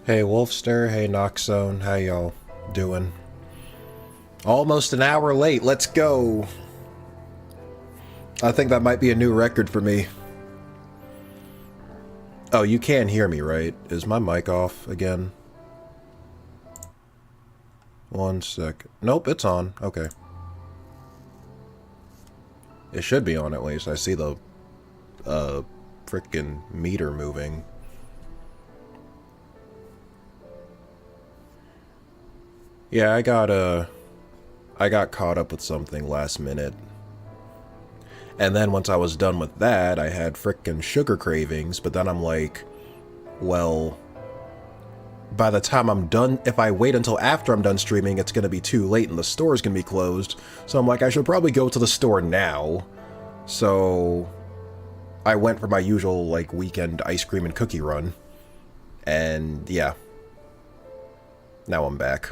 Hey Wolfster, hey Noxzone, how y'all doing? Almost an hour late, let's go! I think that might be a new record for me. Oh, you can hear me, right? Is my mic off again? 1 sec. Nope, it's on. Okay. It should be on at least. I see the, frickin' meter moving. Yeah, I got caught up with something last minute. And then once I was done with that, I had frickin' sugar cravings, but then I'm like, well, by the time I'm done, if I wait until after I'm done streaming, it's gonna be too late and the store's gonna be closed. So I'm like, I should probably go to the store now. So I went for my usual, like, weekend ice cream and cookie run. And yeah. Now I'm back.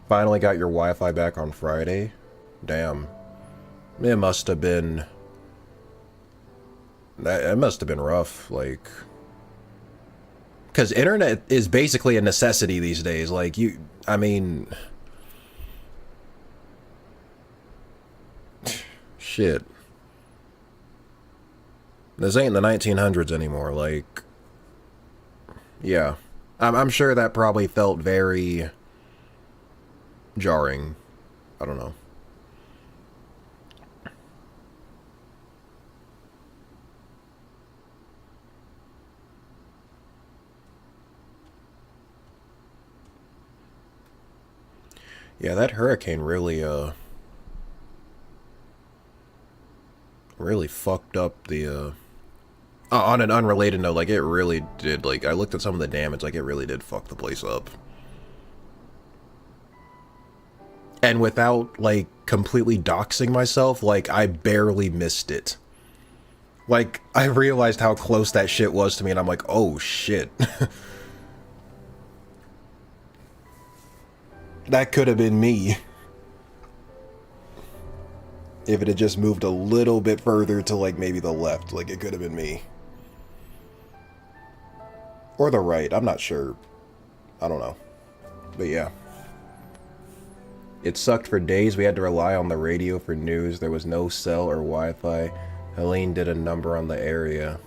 Finally got your Wi-Fi back on Friday. Damn. It must have been... It must have been rough, like... Because internet is basically a necessity these days, like, I mean... Shit. This ain't the 1900s anymore, like... Yeah. I'm sure that probably felt very... jarring. I don't know. Yeah, that hurricane really, really fucked up the, on an unrelated note, like, it really did, like, I looked at some of the damage, like, it really did fuck the place up. And without, like, completely doxing myself, like, I barely missed it. Like, I realized how close that shit was to me, and I'm like, oh, shit. That could have been me. If it had just moved a little bit further to, like, maybe the left, like, it could have been me. Or the right, I'm not sure. I don't know. But yeah. It sucked for days. We had to rely on the radio for news. There was no cell or Wi-Fi. Helene did a number on the area.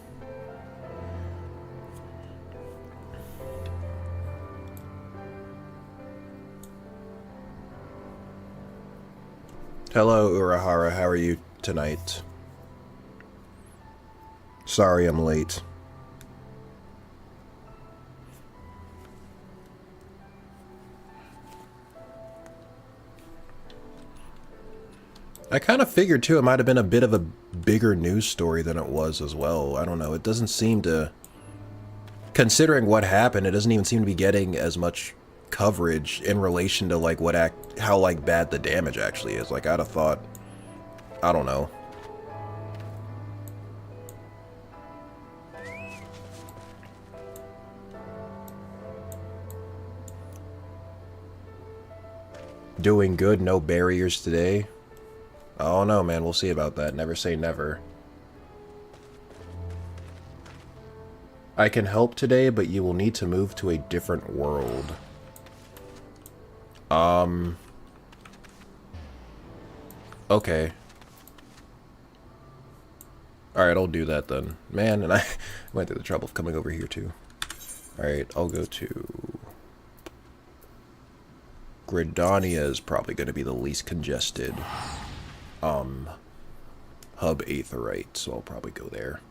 Hello, Urahara. How are you tonight? Sorry I'm late. I kind of figured, too, it might have been a bit of a bigger news story than it was as well. I don't know. It doesn't seem to... Considering what happened, it doesn't even seem to be getting as much coverage in relation to, like, how, like, bad the damage actually is. Like, I'd have thought... I don't know. Doing good, no barriers today. Oh no, man, we'll see about that. Never say never. I can help today, but you will need to move to a different world. Okay. Alright, I'll do that then. Man, and I went through the trouble of coming over here too. Alright, I'll go to... Gridania is probably going to be the least congested. Hub Aetherite, so I'll probably go there.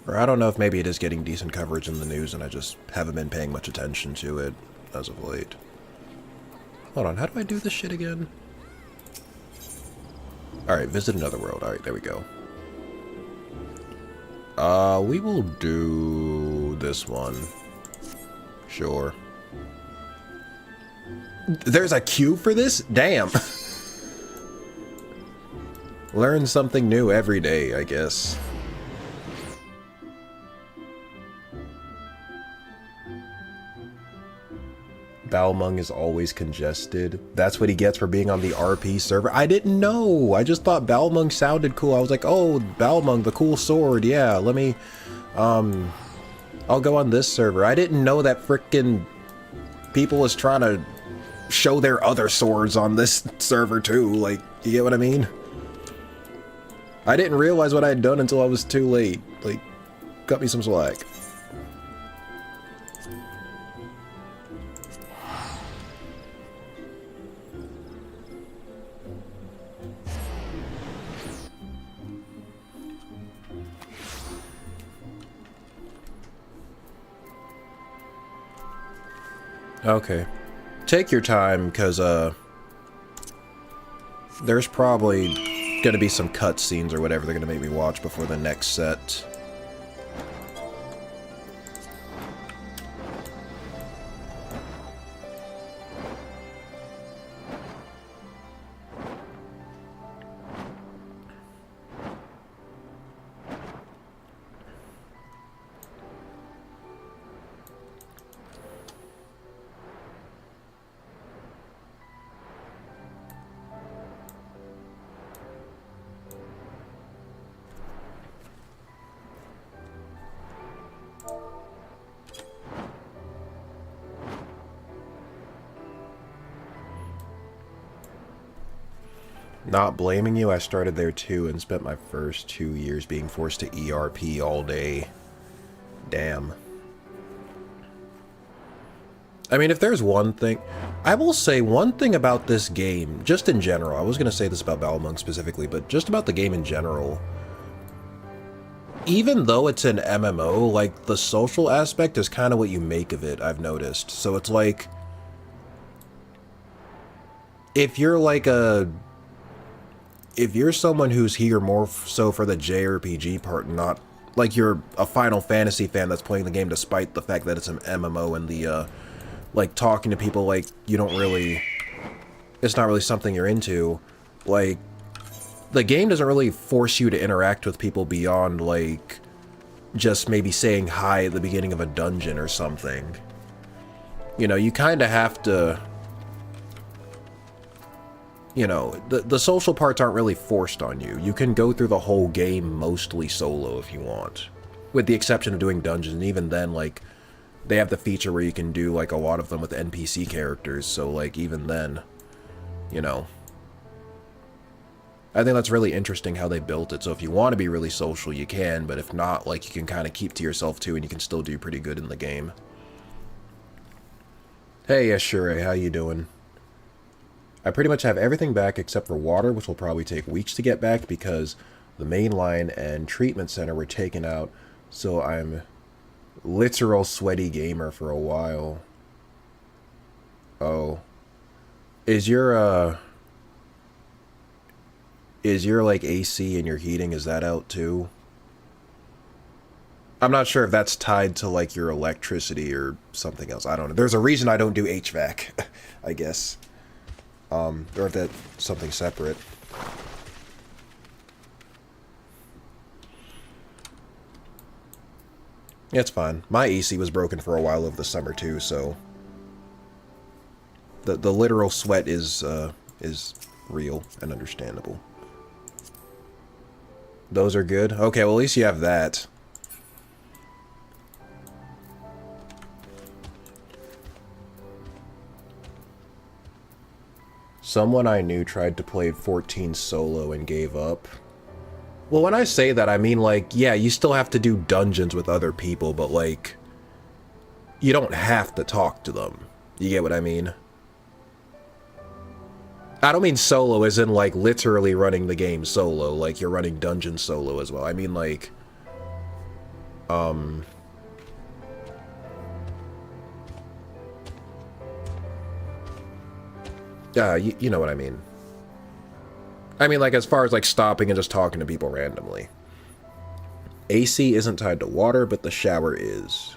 Or I don't know if maybe it is getting decent coverage in the news and I just haven't been paying much attention to it as of late. Hold on, how do I do this shit again? Alright, visit another world. Alright, there we go. We will do this one. Sure. There's a queue for this? Damn. Learn something new every day, I guess. Balmung is always congested. That's what he gets for being on the RP server. I didn't know. I just thought Balmung sounded cool. I was like, oh, Balmung, the cool sword. Yeah, let me, I'll go on this server. I didn't know that frickin' people was trying to show their other swords on this server too. Like, you get what I mean? I didn't realize what I had done until I was too late. Like, cut me some slack. Okay. Take your time, because, there's probably gonna be some cutscenes or whatever they're gonna make me watch before the next set. Not blaming you, I started there too and spent my first 2 years being forced to ERP all day. Damn. I mean, if there's one thing... I will say one thing about this game, just in general. I was going to say this about Balmung specifically, but just about the game in general. Even though it's an MMO, like, the social aspect is kind of what you make of it, I've noticed. So it's like... If you're like a... If you're someone who's here more so for the JRPG part, not like you're a Final Fantasy fan that's playing the game despite the fact that it's an MMO and the, like, talking to people like you don't really, it's not really something you're into, like, the game doesn't really force you to interact with people beyond, like, just maybe saying hi at the beginning of a dungeon or something. You know, you kind of have to... You know, the social parts aren't really forced on you. You can go through the whole game mostly solo if you want. With the exception of doing dungeons, and even then, like, they have the feature where you can do, like, a lot of them with NPC characters, so, like, even then, you know. I think that's really interesting how they built it, so if you want to be really social, you can, but if not, like, you can kind of keep to yourself, too, and you can still do pretty good in the game. Hey, Ashure, how you doing? I pretty much have everything back except for water, which will probably take weeks to get back because the main line and treatment center were taken out, so I'm literal sweaty gamer for a while. Oh. Is your like AC and your heating, is that out too? I'm not sure if that's tied to like your electricity or something else. I don't know. There's a reason I don't do HVAC, I guess. Or if that's something separate. Yeah, it's fine. My AC was broken for a while over the summer too, so the literal sweat is real and understandable. Those are good? Okay, well at least you have that. Someone I knew tried to play 14 solo and gave up. Well, when I say that, I mean, like, yeah, you still have to do dungeons with other people, but, like, you don't have to talk to them. You get what I mean? I don't mean solo as in, like, literally running the game solo, like you're running dungeon solo as well. I mean, like, you know what I mean. I mean, like, as far as, like, stopping and just talking to people randomly. AC isn't tied to water, but the shower is.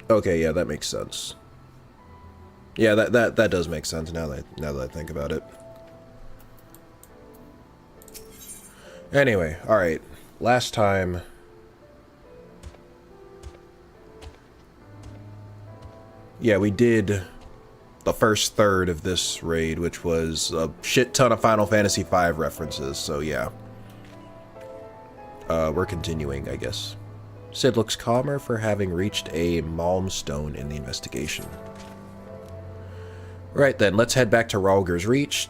Okay, yeah, that makes sense. Yeah, that does make sense now that I think about it. Anyway, alright. Last time... Yeah, we did the first third of this raid, which was a shit ton of Final Fantasy V references, so yeah. We're continuing, I guess. Sid looks calmer for having reached a milestone in the investigation. Right then, let's head back to Ralger's Reach.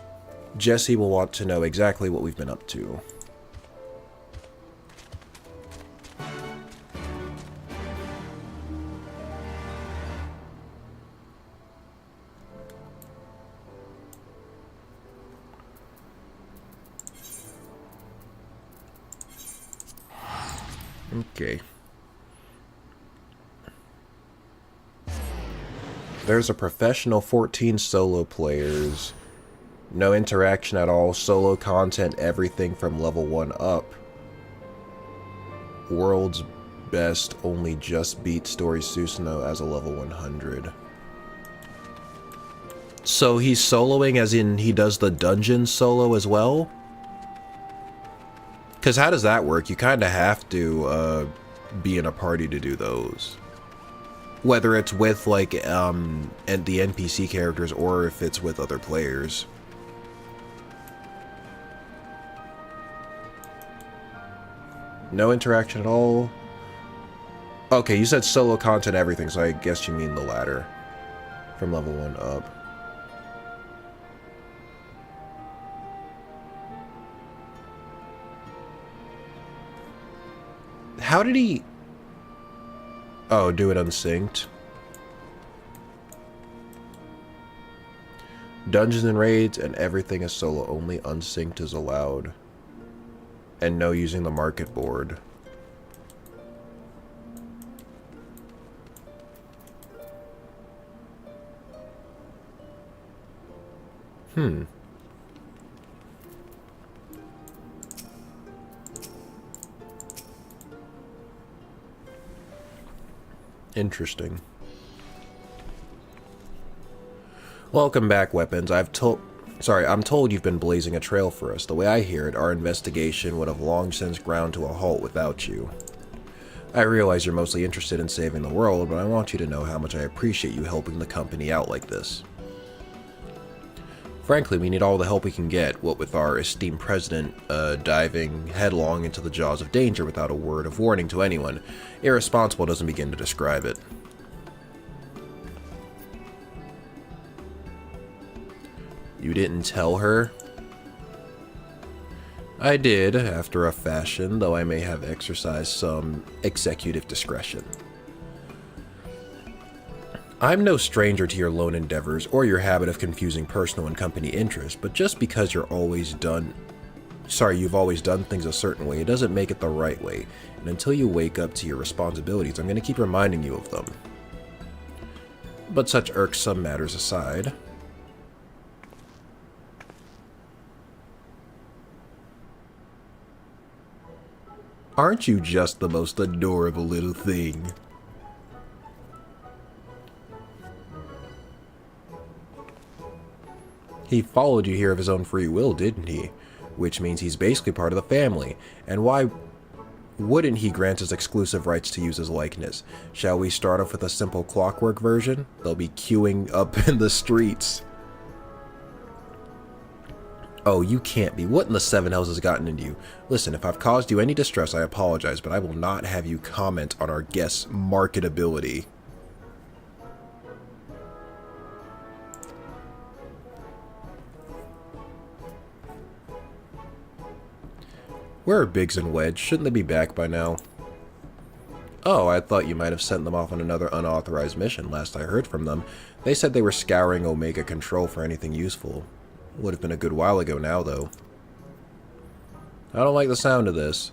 Jesse will want to know exactly what we've been up to. Okay. There's a professional 14 solo players. No interaction at all. Solo content, everything from level 1 up. World's best only just beat Story Susanoo as a level 100. So he's soloing as in he does the dungeon solo as well? Because how does that work? You kind of have to be in a party to do those. Whether it's with, like, and the NPC characters or if it's with other players. No interaction at all. Okay, you said solo content everything, so I guess you mean the latter. From level 1 up. How did he... Oh, do it unsynced. Dungeons and raids and everything is solo only. Unsynced is allowed. And no using the market board. Interesting. Welcome back, Weapons. I'm told you've been blazing a trail for us. The way I hear it, our investigation would have long since ground to a halt without you. I realize you're mostly interested in saving the world, but I want you to know how much I appreciate you helping the company out like this. Frankly, we need all the help we can get, what with our esteemed president diving headlong into the jaws of danger without a word of warning to anyone. Irresponsible doesn't begin to describe it. You didn't tell her? I did, after a fashion, though I may have exercised some executive discretion. I'm no stranger to your lone endeavors or your habit of confusing personal and company interests, but just because you've always done things a certain way, it doesn't make it the right way. And until you wake up to your responsibilities, I'm going to keep reminding you of them. But such irksome matters aside... Aren't you just the most adorable little thing? He followed you here of his own free will, didn't he? Which means he's basically part of the family. And why wouldn't he grant us exclusive rights to use his likeness? Shall we start off with a simple clockwork version? They'll be queuing up in the streets. Oh, you can't be. What in the seven hells has gotten into you? Listen, if I've caused you any distress, I apologize, but I will not have you comment on our guest's marketability. Where are Biggs and Wedge? Shouldn't they be back by now? Oh, I thought you might have sent them off on another unauthorized mission. Last I heard from them, they said they were scouring Omega Control for anything useful. Would have been a good while ago now, though. I don't like the sound of this.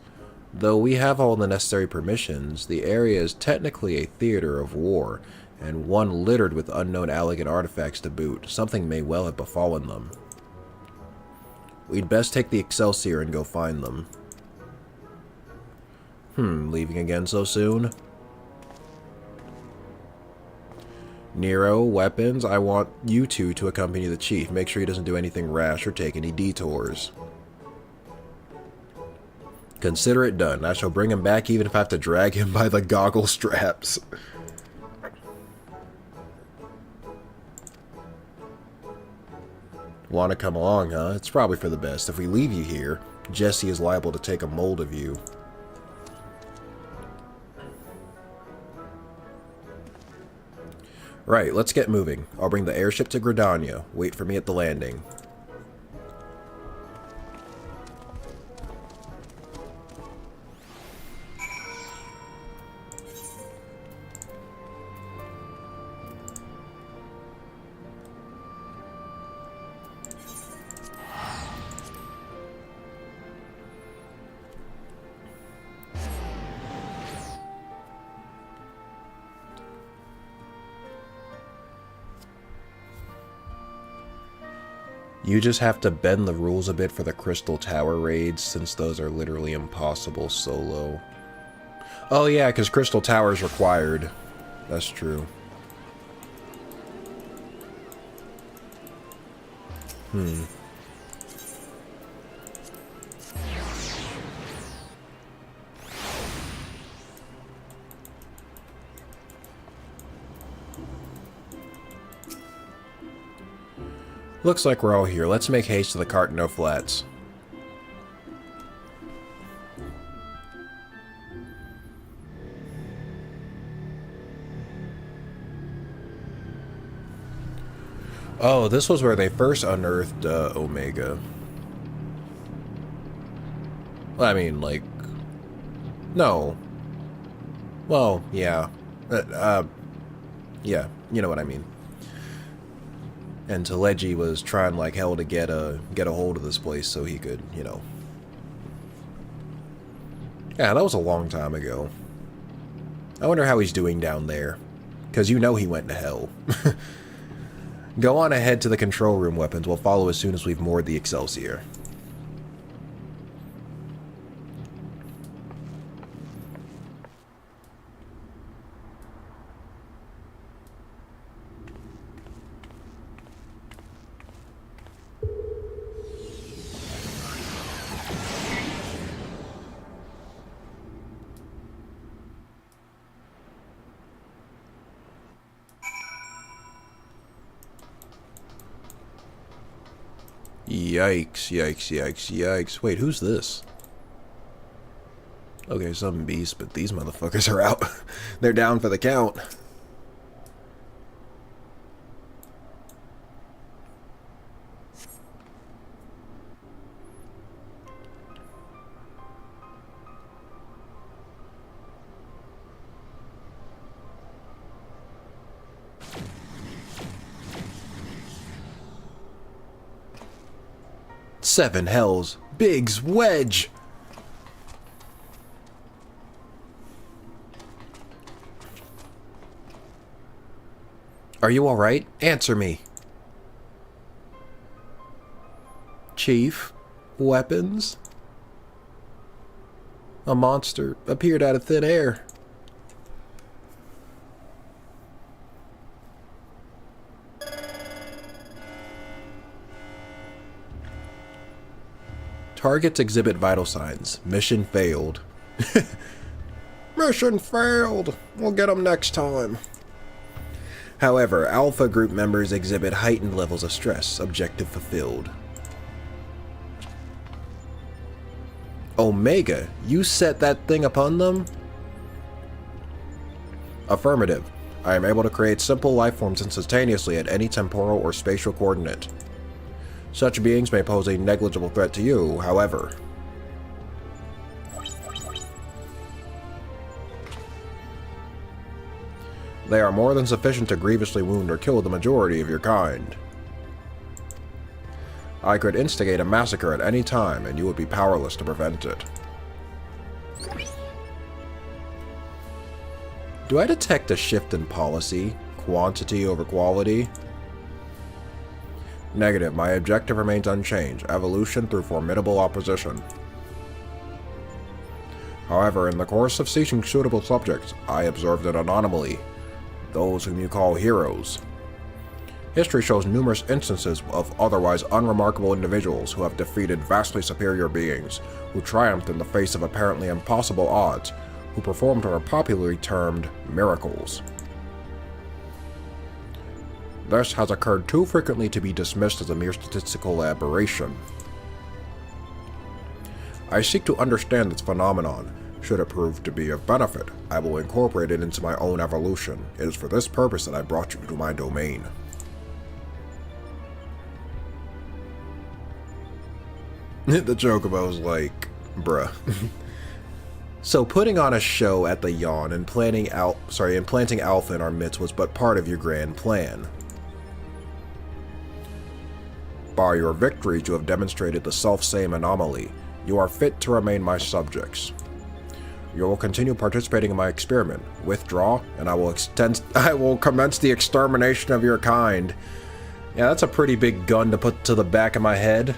Though we have all the necessary permissions, the area is technically a theater of war, and one littered with unknown elegant artifacts to boot. Something may well have befallen them. We'd best take the Excelsior and go find them. Leaving again so soon? Nero, Weapons, I want you two to accompany the chief. Make sure he doesn't do anything rash or take any detours. Consider it done. I shall bring him back even if I have to drag him by the goggle straps. Want to come along, huh? It's probably for the best. If we leave you here, Jesse is liable to take a mold of you. Right, let's get moving. I'll bring the airship to Gridania. Wait for me at the landing. You just have to bend the rules a bit for the Crystal Tower raids, since those are literally impossible solo. Oh yeah, because Crystal Tower is required. That's true. Looks like we're all here. Let's make haste to the Cartano Flats. Oh, this was where they first unearthed Omega. Well, I mean, like... No. Well, yeah. Yeah, you know what I mean. And Teleji was trying like hell to get a hold of this place so he could, you know. Yeah, that was a long time ago. I wonder how he's doing down there. Because you know he went to hell. Go on ahead to the control room, weapons. We'll follow as soon as we've moored the Excelsior. Yikes, yikes, yikes, yikes. Wait, who's this? Okay, some beast, but these motherfuckers are out. They're down for the count. Seven hells. Biggs, wedge. Are you alright? Answer me. Chief? Weapons? A monster appeared out of thin air. Targets exhibit vital signs. Mission failed. Mission failed. We'll get them next time. However, Alpha Group members exhibit heightened levels of stress. Objective fulfilled. Omega, you set that thing upon them? Affirmative. I am able to create simple life forms instantaneously at any temporal or spatial coordinate. Such beings may pose a negligible threat to you, however. They are more than sufficient to grievously wound or kill the majority of your kind. I could instigate a massacre at any time, and you would be powerless to prevent it. Do I detect a shift in policy? Quantity over quality? Negative. My objective remains unchanged. Evolution through formidable opposition. However, in the course of seeking suitable subjects, I observed an anomaly. Those whom you call heroes. History shows numerous instances of otherwise unremarkable individuals who have defeated vastly superior beings, who triumphed in the face of apparently impossible odds, who performed what are popularly termed miracles. This has occurred too frequently to be dismissed as a mere statistical aberration. I seek to understand this phenomenon. Should it prove to be of benefit, I will incorporate it into my own evolution. It is for this purpose that I brought you to my domain. The Chocobo was like, bruh. So putting on a show at the Yawn and implanting Alpha in our midst was but part of your grand plan. By your victories, you have demonstrated the self-same anomaly. You are fit to remain my subjects. You will continue participating in my experiment. Withdraw, and I will commence the extermination of your kind. Yeah, that's a pretty big gun to put to the back of my head.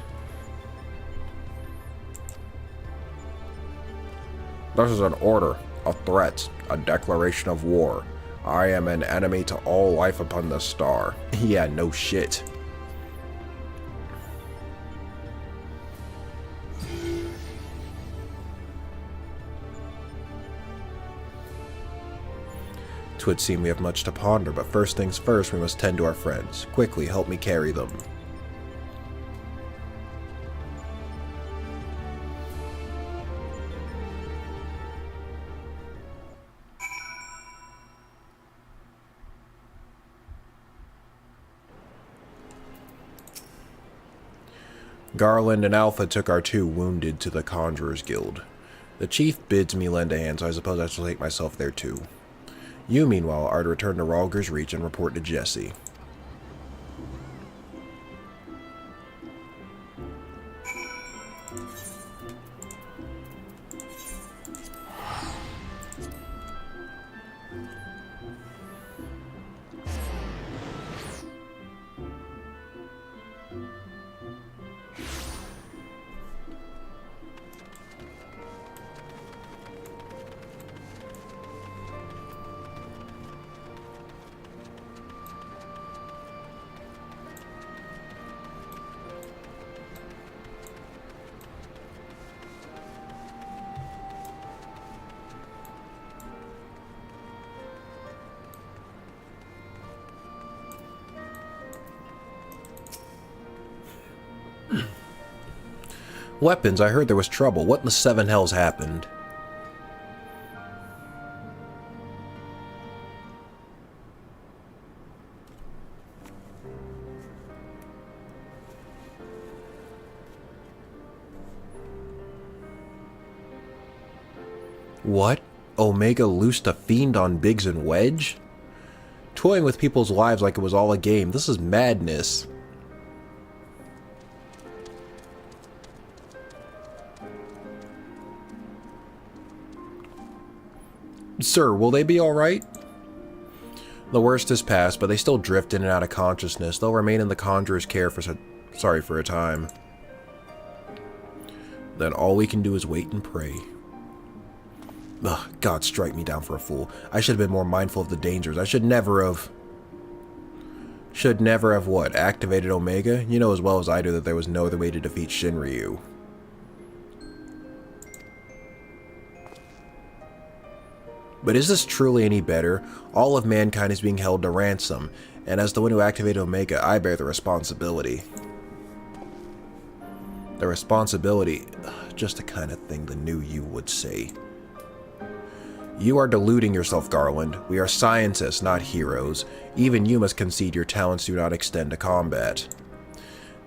This is an order, a threat, a declaration of war. I am an enemy to all life upon this star. Yeah, no shit. Twould seem we have much to ponder, but first things first, we must tend to our friends. Quickly, help me carry them. Garland and Alpha took our two wounded to the Conjurer's Guild. The chief bids me lend a hand, so I suppose I shall take myself there too. You, meanwhile, are to return to Ralger's Reach and report to Jesse. Weapons, I heard there was trouble. What in the seven hells happened? What? Omega loosed a fiend on Biggs and Wedge? Toying with people's lives like it was all a game. This is madness. Sir, will they be alright? The worst is past, but they still drift in and out of consciousness. They'll remain in the Conjurer's care for a time. Then all we can do is wait and pray. Ugh, God strike me down for a fool. I should have been more mindful of the dangers. I should never have... what? Activated Omega? You know as well as I do that there was no other way to defeat Shinryu. But is this truly any better? All of mankind is being held to ransom, and as the one who activated Omega, I bear the responsibility. The responsibility, just the kind of thing the new you would say. You are deluding yourself, Garland. We are scientists, not heroes. Even you must concede your talents do not extend to combat.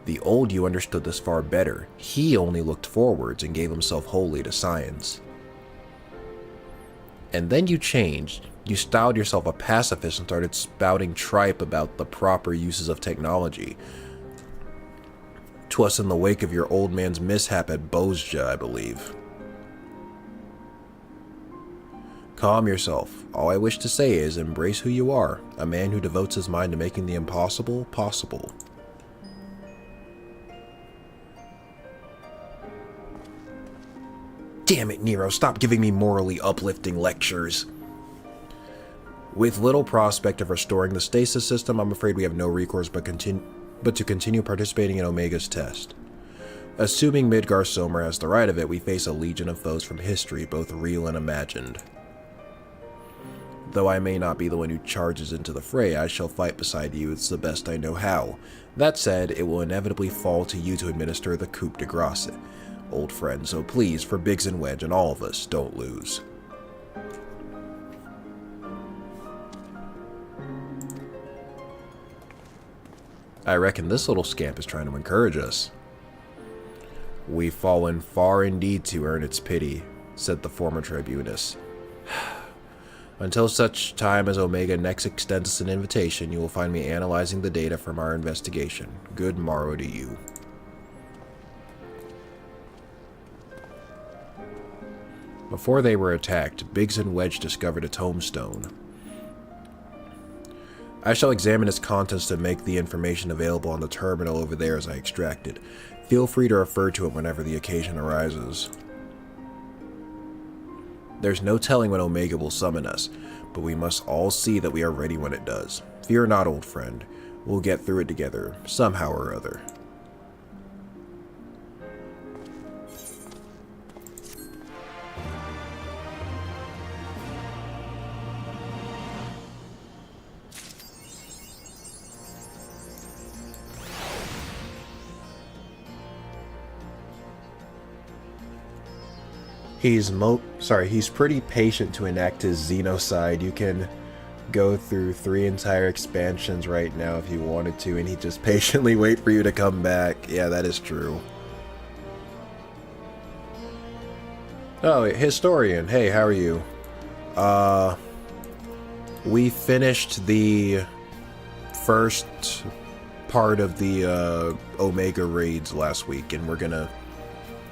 The old you understood this far better. He only looked forwards and gave himself wholly to science. And then you changed. You styled yourself a pacifist and started spouting tripe about the proper uses of technology. 'Twas in the wake of your old man's mishap at Bozja, I believe. Calm yourself. All I wish to say is embrace who you are, a man who devotes his mind to making the impossible possible. Damn it, Nero, stop giving me morally uplifting lectures. With little prospect of restoring the stasis system, I'm afraid we have no recourse but to continue participating in Omega's test. Assuming Midgar Somer has the right of it, we face a legion of foes from history, both real and imagined. Though I may not be the one who charges into the fray, I shall fight beside you. It's the best I know how. That said, it will inevitably fall to you to administer the coup de grace, old friend, so please, for Biggs and Wedge and all of us, don't lose. I reckon this little scamp is trying to encourage us. We've fallen far indeed to earn its pity, said the former tribunus. Until such time as Omega next extends us an invitation, you will find me analyzing the data from our investigation. Good morrow to you. Before they were attacked, Biggs and Wedge discovered a tombstone. I shall examine its contents to make the information available on the terminal over there as I extract it. Feel free to refer to it whenever the occasion arises. There's no telling when Omega will summon us, but we must all see that we are ready when it does. Fear not, old friend. We'll get through it together, somehow or other. He's pretty patient to enact his Xenocide. You can go through 3 entire expansions right now if you wanted to, and he'd just patiently wait for you to come back. Yeah, that is true. Oh, Historian. Hey, how are you? We finished the first part of the Omega raids last week, and we're gonna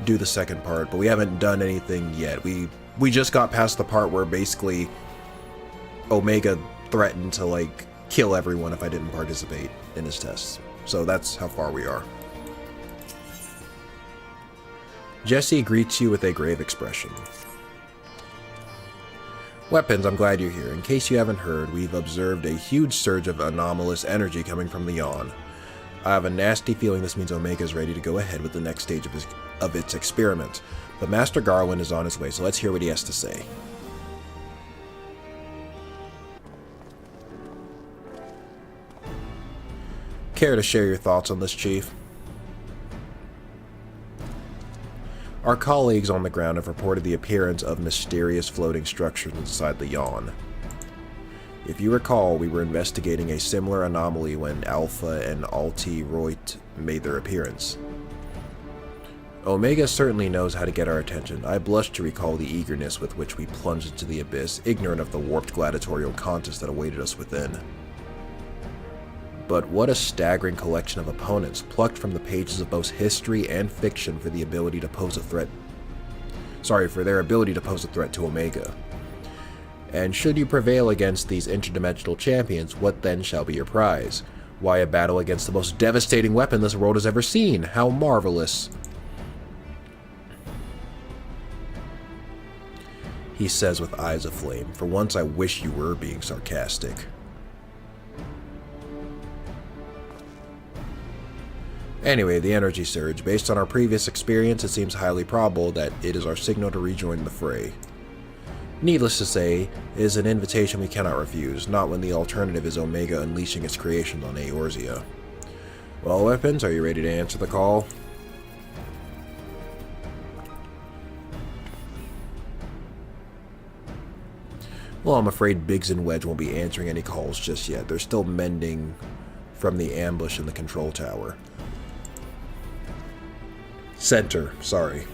do the second part, but we haven't done anything yet. We just got past the part where basically Omega threatened to like kill everyone if I didn't participate in his tests. So that's how far we are. Jesse greets you with a grave expression. Weapons, I'm glad you're here. In case you haven't heard, we've observed a huge surge of anomalous energy coming from the Yawn. I have a nasty feeling this means Omega is ready to go ahead with the next stage of its experiment. But Master Garland is on his way, so let's hear what he has to say. Care to share your thoughts on this, Chief? Our colleagues on the ground have reported the appearance of mysterious floating structures inside the Yawn. If you recall, we were investigating a similar anomaly when Alpha and Alti Roit made their appearance. Omega certainly knows how to get our attention. I blush to recall the eagerness with which we plunged into the abyss, ignorant of the warped gladiatorial contest that awaited us within. But what a staggering collection of opponents, plucked from the pages of both history and fiction for the ability to pose a threat. For their ability to pose a threat to Omega. And should you prevail against these interdimensional champions, what then shall be your prize? Why, a battle against the most devastating weapon this world has ever seen. How marvelous. He says with eyes aflame. For once I wish you were being sarcastic. Anyway, the energy surge. Based on our previous experience, it seems highly probable that it is our signal to rejoin the fray. Needless to say, it is an invitation we cannot refuse, not when the alternative is Omega unleashing its creations on Eorzea. Well, Weapons, are you ready to answer the call? Well, I'm afraid Biggs and Wedge won't be answering any calls just yet. They're still mending from the ambush in the control tower. Center, sorry.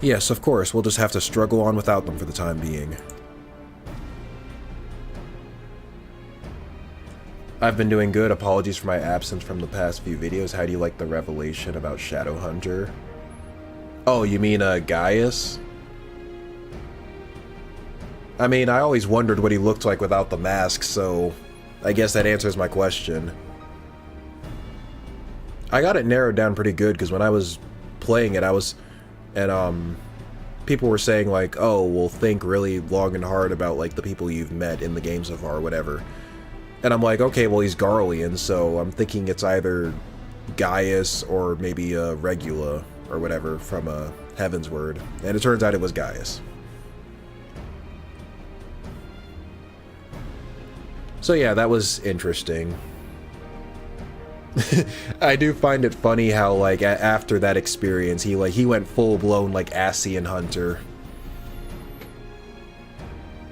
Yes, of course, we'll just have to struggle on without them for the time being. I've been doing good. Apologies for my absence from the past few videos. How do you like the revelation about Shadowhunter? Oh, you mean, Gaius? I mean, I always wondered what he looked like without the mask, so I guess that answers my question. I got it narrowed down pretty good, because when I was playing it, people were saying, like, oh, well, think really long and hard about, like, the people you've met in the game so far, or whatever. And I'm like, okay, well, he's Garlean, so I'm thinking it's either Gaius or maybe Regula, or whatever, from Heaven's Word. And it turns out it was Gaius. So yeah, that was interesting. I do find it funny how, like, after that experience, he went full-blown, like, Asian hunter.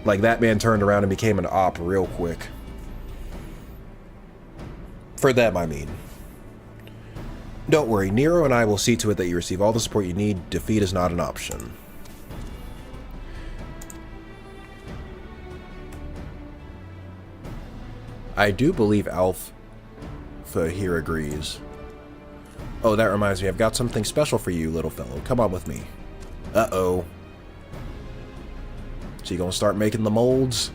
Like, that man turned around and became an op real quick. For them, I mean. Don't worry, Nero and I will see to it that you receive all the support you need. Defeat is not an option. I do believe Alpha here agrees. Oh, that reminds me, I've got something special for you, little fellow. Come on with me. Uh-oh. So you gonna start making the molds?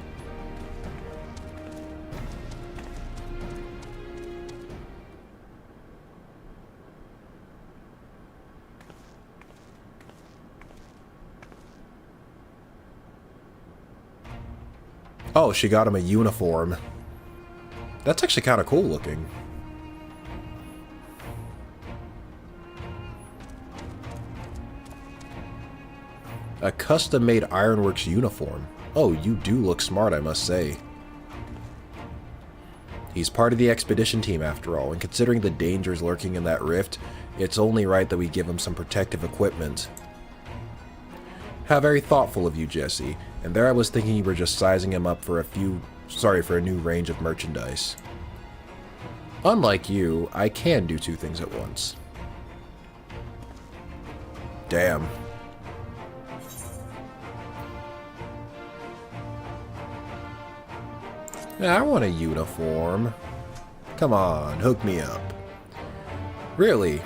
Oh, she got him a uniform. That's actually kind of cool looking. A custom-made Ironworks uniform. Oh, you do look smart, I must say. He's part of the expedition team after all, and considering the dangers lurking in that rift, it's only right that we give him some protective equipment. How very thoughtful of you, Jesse. And there I was thinking you were just sizing him up for a new range of merchandise. Unlike you, I can do two things at once. Damn. Yeah, I want a uniform. Come on, hook me up. Really?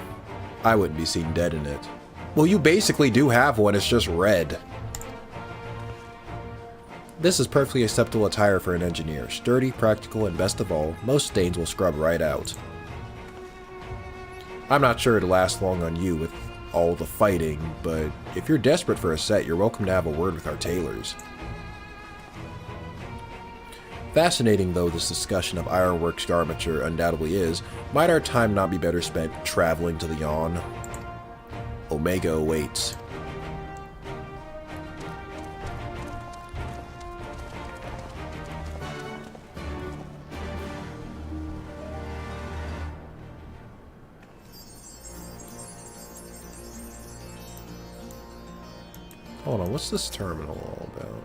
I wouldn't be seen dead in it. Well, you basically do have one, it's just red. This is perfectly acceptable attire for an engineer. Sturdy, practical, and best of all, most stains will scrub right out. I'm not sure it'll last long on you with all the fighting, but if you're desperate for a set, you're welcome to have a word with our tailors. Fascinating though this discussion of Ironworks garmenture undoubtedly is, might our time not be better spent traveling to the Yawn? Omega awaits. Hold on, what's this terminal all about?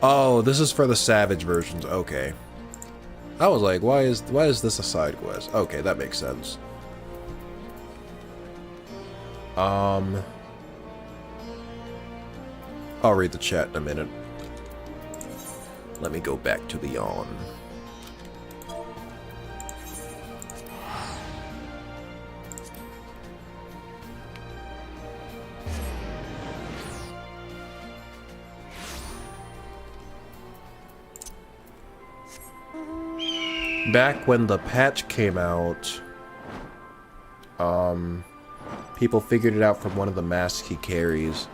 Oh, this is for the Savage versions. Okay. I was like, why is this a side quest? Okay, that makes sense. I'll read the chat in a minute. Let me go back to the Yawn. Back when the patch came out, people figured it out from one of the masks he carries.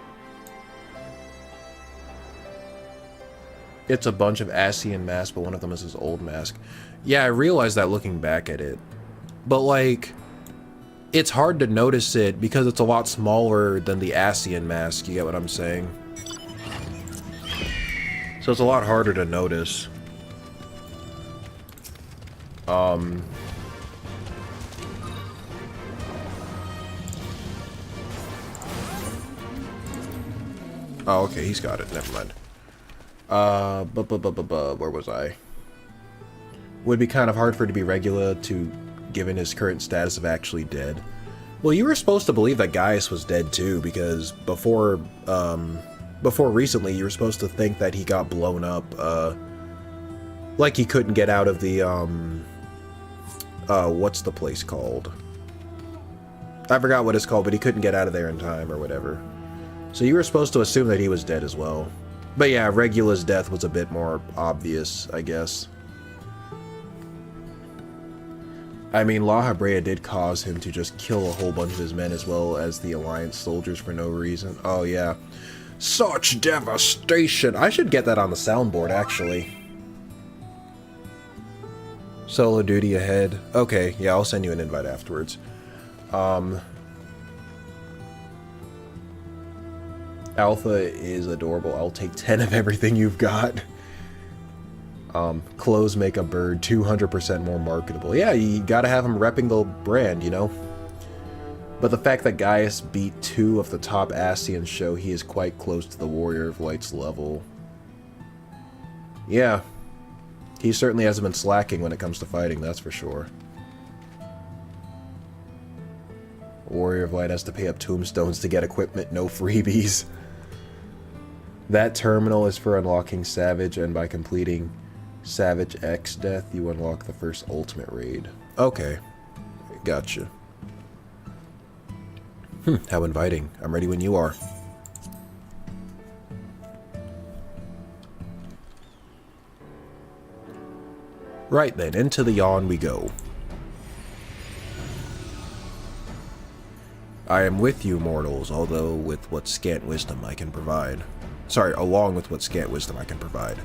It's a bunch of Asian masks, but one of them is his old mask. Yeah, I realized that looking back at it. But, like, it's hard to notice it because it's a lot smaller than the Asian mask, you get what I'm saying? So it's a lot harder to notice. Oh, okay, he's got it. Never mind. Where was I? Would be kind of hard for it to be regular given his current status of actually dead. Well, you were supposed to believe that Gaius was dead too, because before recently, you were supposed to think that he got blown up, like he couldn't get out of the, what's the place called? I forgot what it's called, but he couldn't get out of there in time or whatever. So you were supposed to assume that he was dead as well. But yeah, Regula's death was a bit more obvious, I guess. I mean, La Habrea did cause him to just kill a whole bunch of his men as well as the Alliance soldiers for no reason. Oh yeah. Such devastation! I should get that on the soundboard, actually. Solo duty ahead. Okay, yeah, I'll send you an invite afterwards. Alpha is adorable. I'll take 10 of everything you've got. Clothes make a bird 200% more marketable. Yeah, you gotta have him repping the brand, you know? But the fact that Gaius beat 2 of the top Ascians show he is quite close to the Warrior of Light's level. Yeah. He certainly hasn't been slacking when it comes to fighting, that's for sure. Warrior of Light has to pay up tombstones to get equipment, no freebies. That terminal is for unlocking Savage, and by completing Savage X Death, you unlock the first ultimate raid. Okay. Gotcha. How inviting. I'm ready when you are. Right then, into the yawn we go. I am with you, mortals, although with what scant wisdom I can provide. Sorry, along with what scant wisdom I can provide.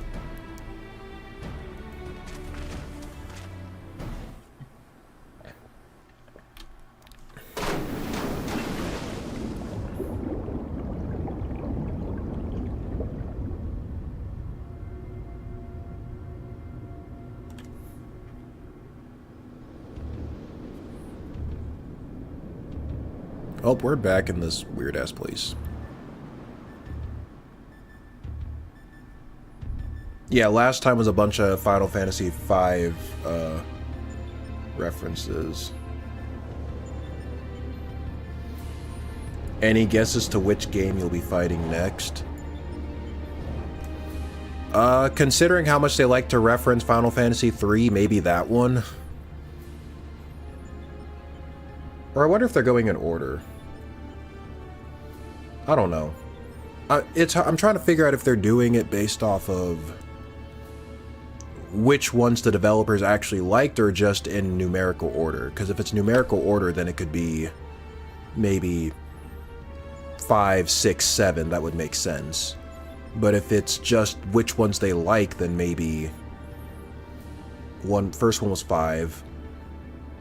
Oh, we're back in this weird-ass place. Yeah, last time was a bunch of Final Fantasy V references. Any guesses to which game you'll be fighting next? Considering how much they like to reference Final Fantasy III, maybe that one. Or I wonder if they're going in order. I don't know. I'm trying to figure out if they're doing it based off of which ones the developers actually liked or just in numerical order. Because if it's numerical order, then it could be maybe 5, 6, 7. That would make sense. But if it's just which ones they like, then maybe first one was 5.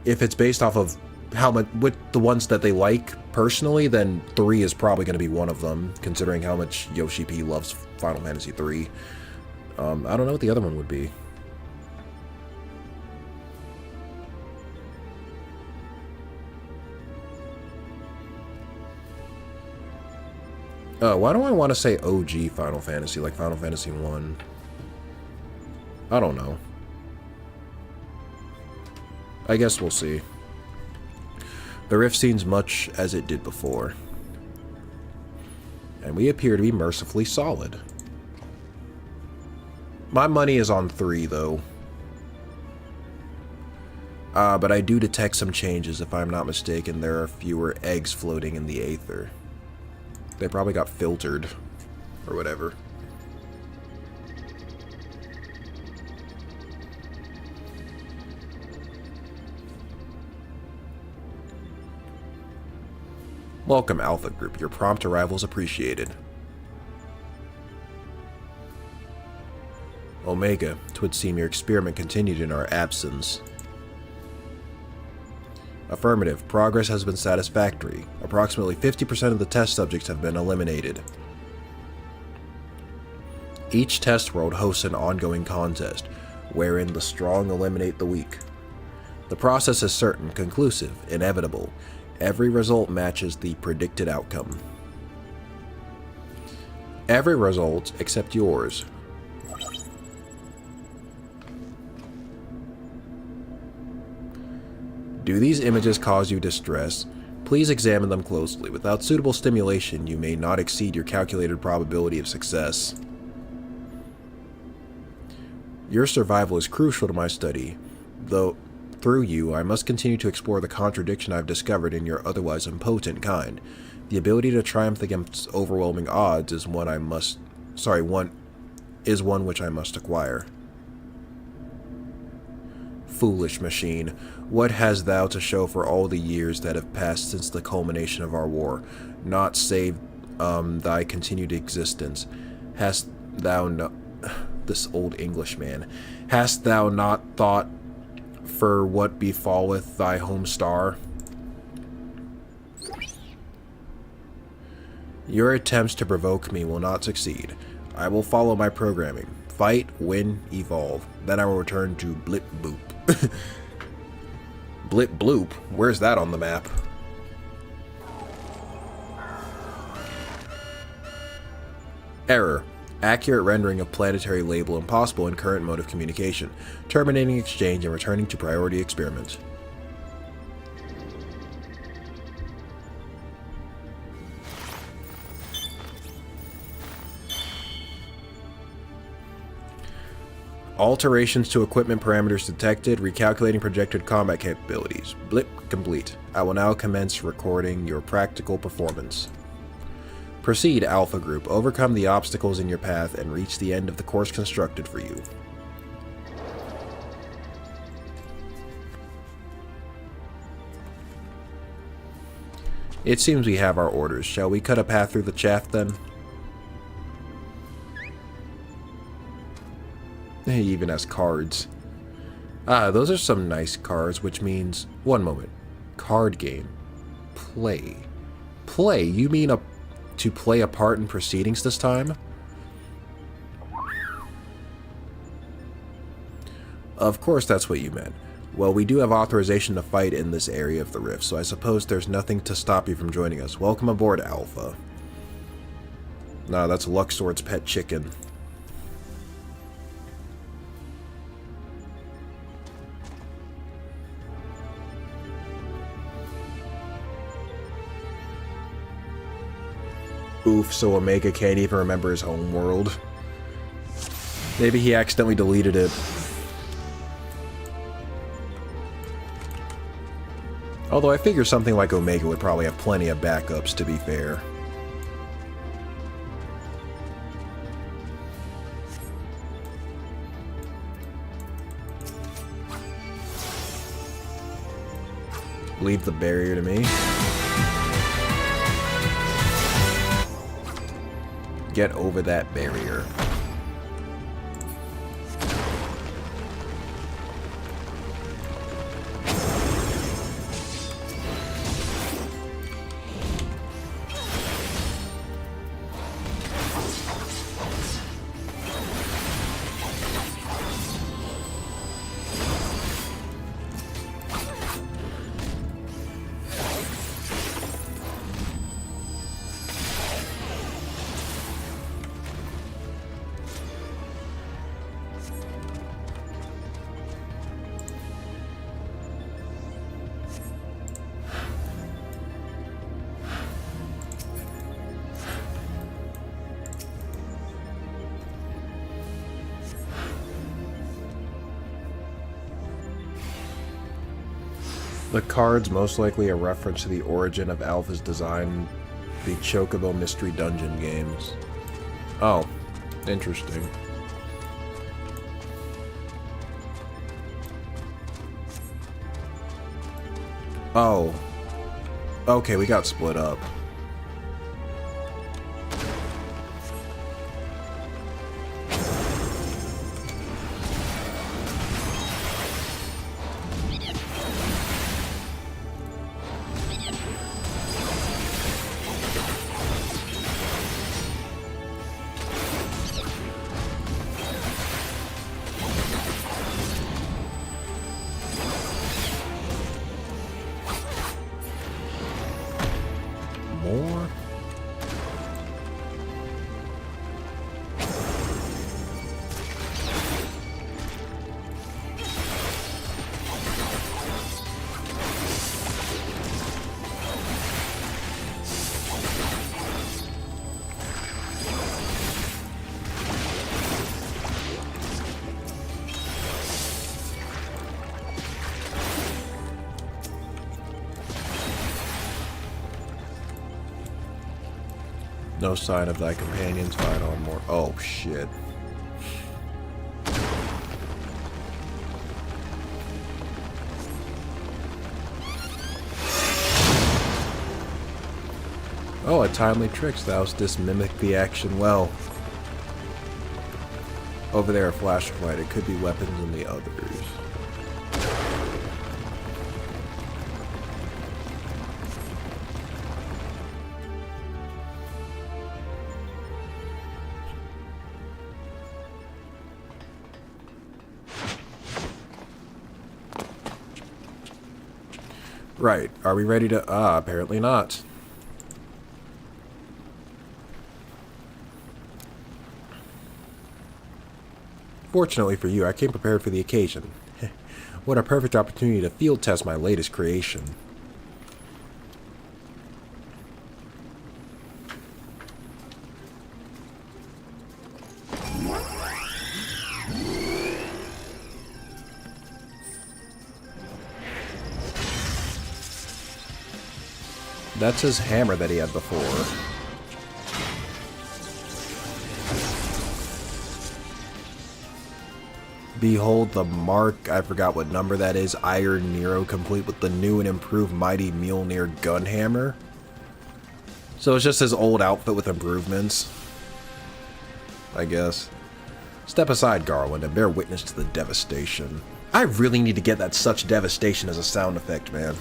If it's based off of how much with the ones that they like personally, then 3 is probably going to be one of them, considering how much Yoshi P loves Final Fantasy 3. I don't know what the other one would be. Why do I want to say OG Final Fantasy, like Final Fantasy 1? I don't know. I guess we'll see. The rift seems much as it did before. And we appear to be mercifully solid. My money is on 3, though. But I do detect some changes. If I'm not mistaken, there are fewer eggs floating in the aether. They probably got filtered, or whatever. Welcome, Alpha Group. Your prompt arrival is appreciated. Omega, 'twould seem your experiment continued in our absence. Affirmative. Progress has been satisfactory. Approximately 50% of the test subjects have been eliminated. Each test world hosts an ongoing contest, wherein the strong eliminate the weak. The process is certain, conclusive, inevitable. Every result matches the predicted outcome. Every result except yours. Do these images cause you distress? Please examine them closely. Without suitable stimulation, you may not exceed your calculated probability of success. Your survival is crucial to my study, though through you, I must continue to explore the contradiction I've discovered in your otherwise impotent kind. The ability to triumph against overwhelming odds is one which I must acquire. Foolish machine, what hast thou to show for all the years that have passed since the culmination of our war, not save thy continued existence? Hast thou not... This old Englishman. Hast thou not thought for what befalleth thy home star? Your attempts to provoke me will not succeed. I will follow my programming. Fight, win, evolve. Then I will return to Blip Boop. Blip Bloop? Where's that on the map? Error. Accurate rendering of planetary label impossible in current mode of communication. Terminating exchange and returning to priority experiment. Alterations to equipment parameters detected. Recalculating projected combat capabilities. Blip complete. I will now commence recording your practical performance. Proceed, Alpha Group. Overcome the obstacles in your path and reach the end of the course constructed for you. It seems we have our orders. Shall we cut a path through the chaff then? He even has cards. Ah, those are some nice cards, which means... One moment. Card game. Play. Play? You mean to play a part in proceedings this time? Of course that's what you meant. Well, we do have authorization to fight in this area of the rift, so I suppose there's nothing to stop you from joining us. Welcome aboard, Alpha. Nah, that's Luxord's pet chicken. Oof, so Omega can't even remember his home world. Maybe he accidentally deleted it. Although I figure something like Omega would probably have plenty of backups, to be fair. Leave the barrier to me. Get over that barrier. The card's most likely a reference to the origin of Alpha's design, the Chocobo Mystery Dungeon games. Oh, interesting. Oh. Okay, we got split up. More? No sign of thy companions. Fight on more. Oh, shit. Oh, a timely trick. Thou didst mimic the action well. Over there, a flash of light. It could be weapons in the others. Right. Are we ready to... apparently not. Fortunately for you, I came prepared for the occasion. What a perfect opportunity to field test my latest creation. That's his hammer that he had before. Behold the mark, I forgot what number that is, Iron Nero, complete with the new and improved Mighty Mjolnir gun hammer. So it's just his old outfit with improvements, I guess. Step aside, Garland, and bear witness to the devastation. I really need to get that such devastation as a sound effect, man.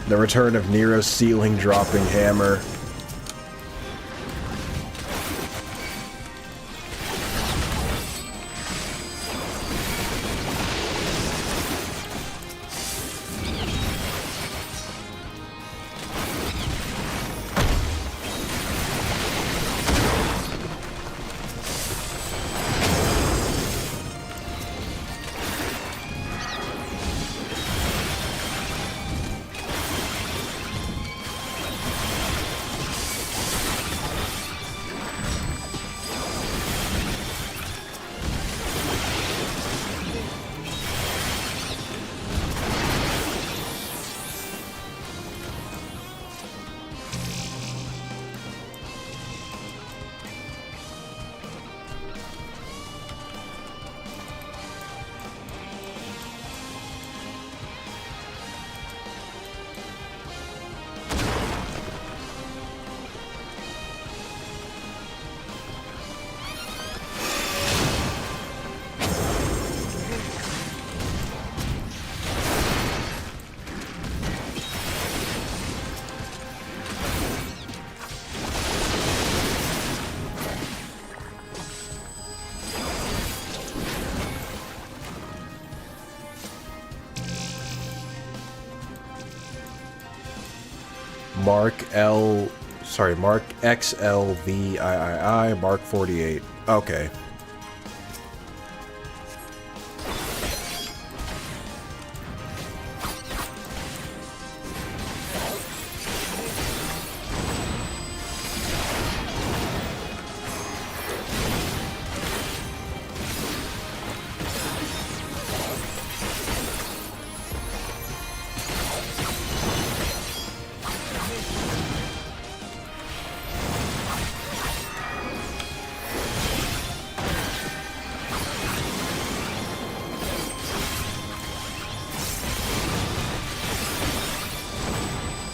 The return of Nero's ceiling-dropping hammer. Mark XLVIII, Mark 48. Okay.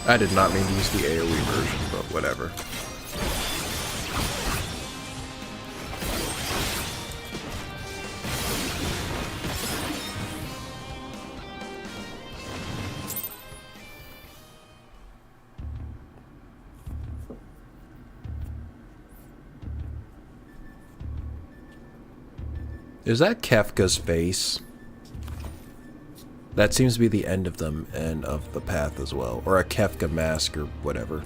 I did not mean to use the AoE version, but whatever. Is that Kefka's face? That seems to be the end of them and of the path as well. Or a Kefka mask or whatever.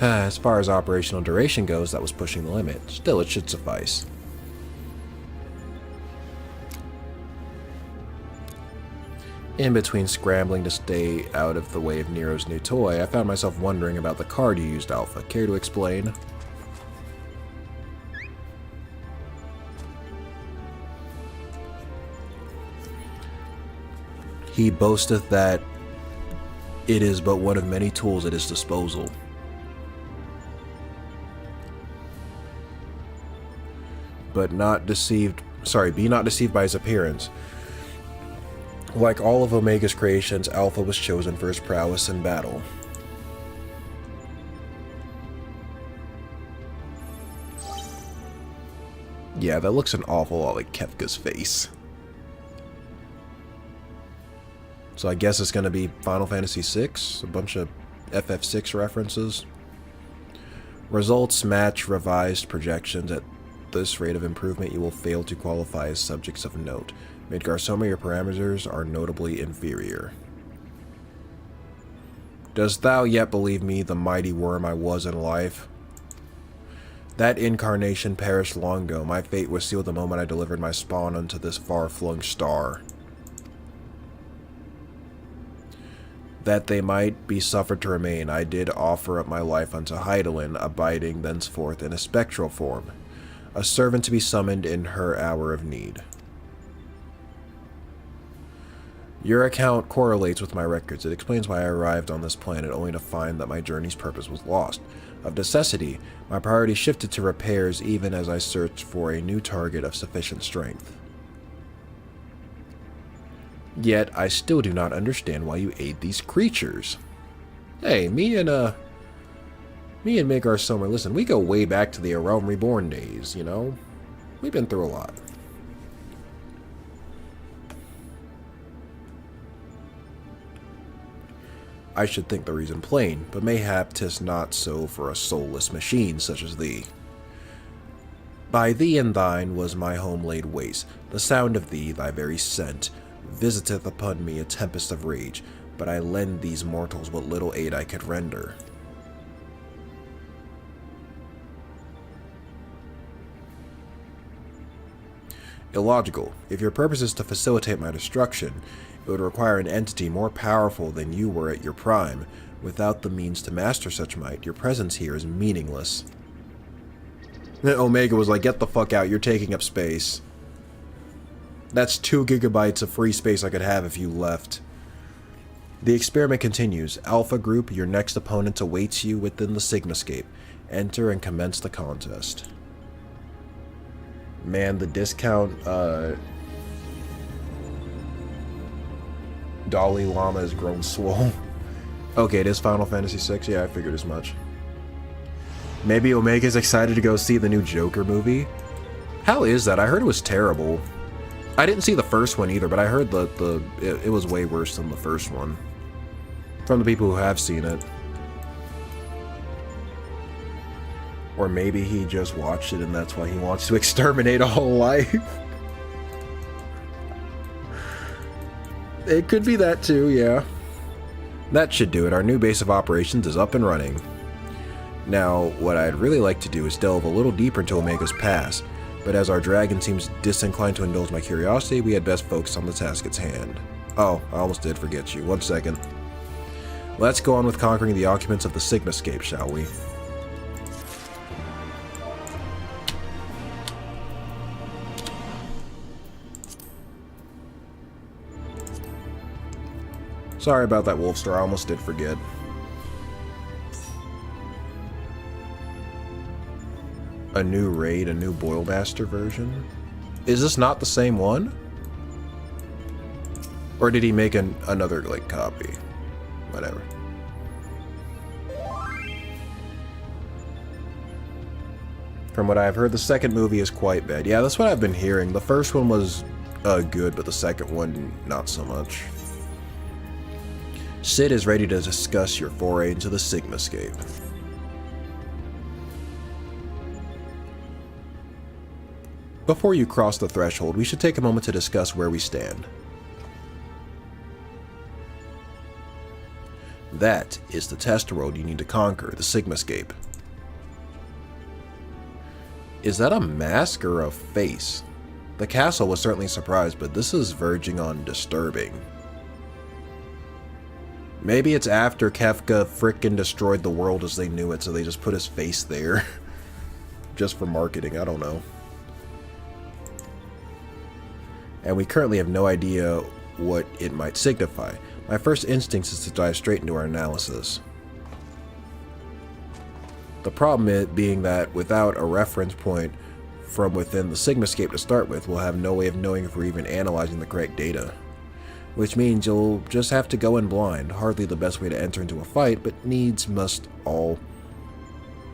As far as operational duration goes, that was pushing the limit. Still, it should suffice. In between scrambling to stay out of the way of Nero's new toy, I found myself wondering about the card you used, Alpha. Care to explain? He boasteth that it is but one of many tools at his disposal. But not deceived... Sorry, be not deceived by his appearance. Like all of Omega's creations, Alpha was chosen for his prowess in battle. Yeah, that looks an awful lot like Kefka's face. So I guess it's going to be Final Fantasy VI, a bunch of FF6 references. Results match revised projections. At this rate of improvement, you will fail to qualify as subjects of note. Midgarsoma, your parameters are notably inferior. Dost thou yet believe me, the mighty worm I was in life? That incarnation perished long ago. My fate was sealed the moment I delivered my spawn unto this far-flung star. That they might be suffered to remain, I did offer up my life unto Heidelin, abiding thenceforth in a spectral form, a servant to be summoned in her hour of need. Your account correlates with my records. It explains why I arrived on this planet only to find that my journey's purpose was lost. Of necessity, my priority shifted to repairs even as I searched for a new target of sufficient strength. Yet, I still do not understand why you aid these creatures. Hey, me and Midgarsoma, listen, we go way back to the A Realm Reborn days, you know? We've been through a lot. I should think the reason plain, but mayhap 'tis not so for a soulless machine such as thee. By thee and thine was my home laid waste. The sound of thee, thy very scent, visiteth upon me a tempest of rage, but I lend these mortals what little aid I could render. Illogical. If your purpose is to facilitate my destruction, it would require an entity more powerful than you were at your prime. Without the means to master such might, your presence here is meaningless. Then Omega was like, get the fuck out, you're taking up space. That's 2 gigabytes of free space I could have if you left. The experiment continues. Alpha Group, your next opponent awaits you within the Sigmascape. Enter and commence the contest. Man, the discount, Dalai Lama has grown swole. Okay, it is Final Fantasy VI. Yeah, I figured as much. Maybe Omega's excited to go see the new Joker movie. How is that? I heard it was terrible. I didn't see the first one either, but I heard it was way worse than the first one. From the people who have seen it. Or maybe he just watched it and that's why he wants to exterminate a whole life. It could be that too, yeah. That should do it. Our new base of operations is up and running. Now, what I'd really like to do is delve a little deeper into Omega's past, but as our dragon seems disinclined to indulge my curiosity, we had best focus on the task at hand. Oh, I almost did forget you. 1 second. Let's go on with conquering the occupants of the Sigmascape, shall we? Sorry about that, Wolfstar. I almost did forget. A new raid, a new Boilmaster version? Is this not the same one? Or did he make another, like, copy? Whatever. From what I've heard, the second movie is quite bad. Yeah, that's what I've been hearing. The first one was good, but the second one, not so much. Sid is ready to discuss your foray into the Sigmascape. Before you cross the threshold, we should take a moment to discuss where we stand. That is the test world you need to conquer, the Sigmascape. Is that a mask or a face? The castle was certainly surprised, but this is verging on disturbing. Maybe it's after Kefka frickin' destroyed the world as they knew it, so they just put his face there. Just for marketing, I don't know. And we currently have no idea what it might signify. My first instinct is to dive straight into our analysis. The problem being that without a reference point from within the Sigmascape to start with, we'll have no way of knowing if we're even analyzing the correct data. Which means you'll just have to go in blind. Hardly the best way to enter into a fight, but needs must and all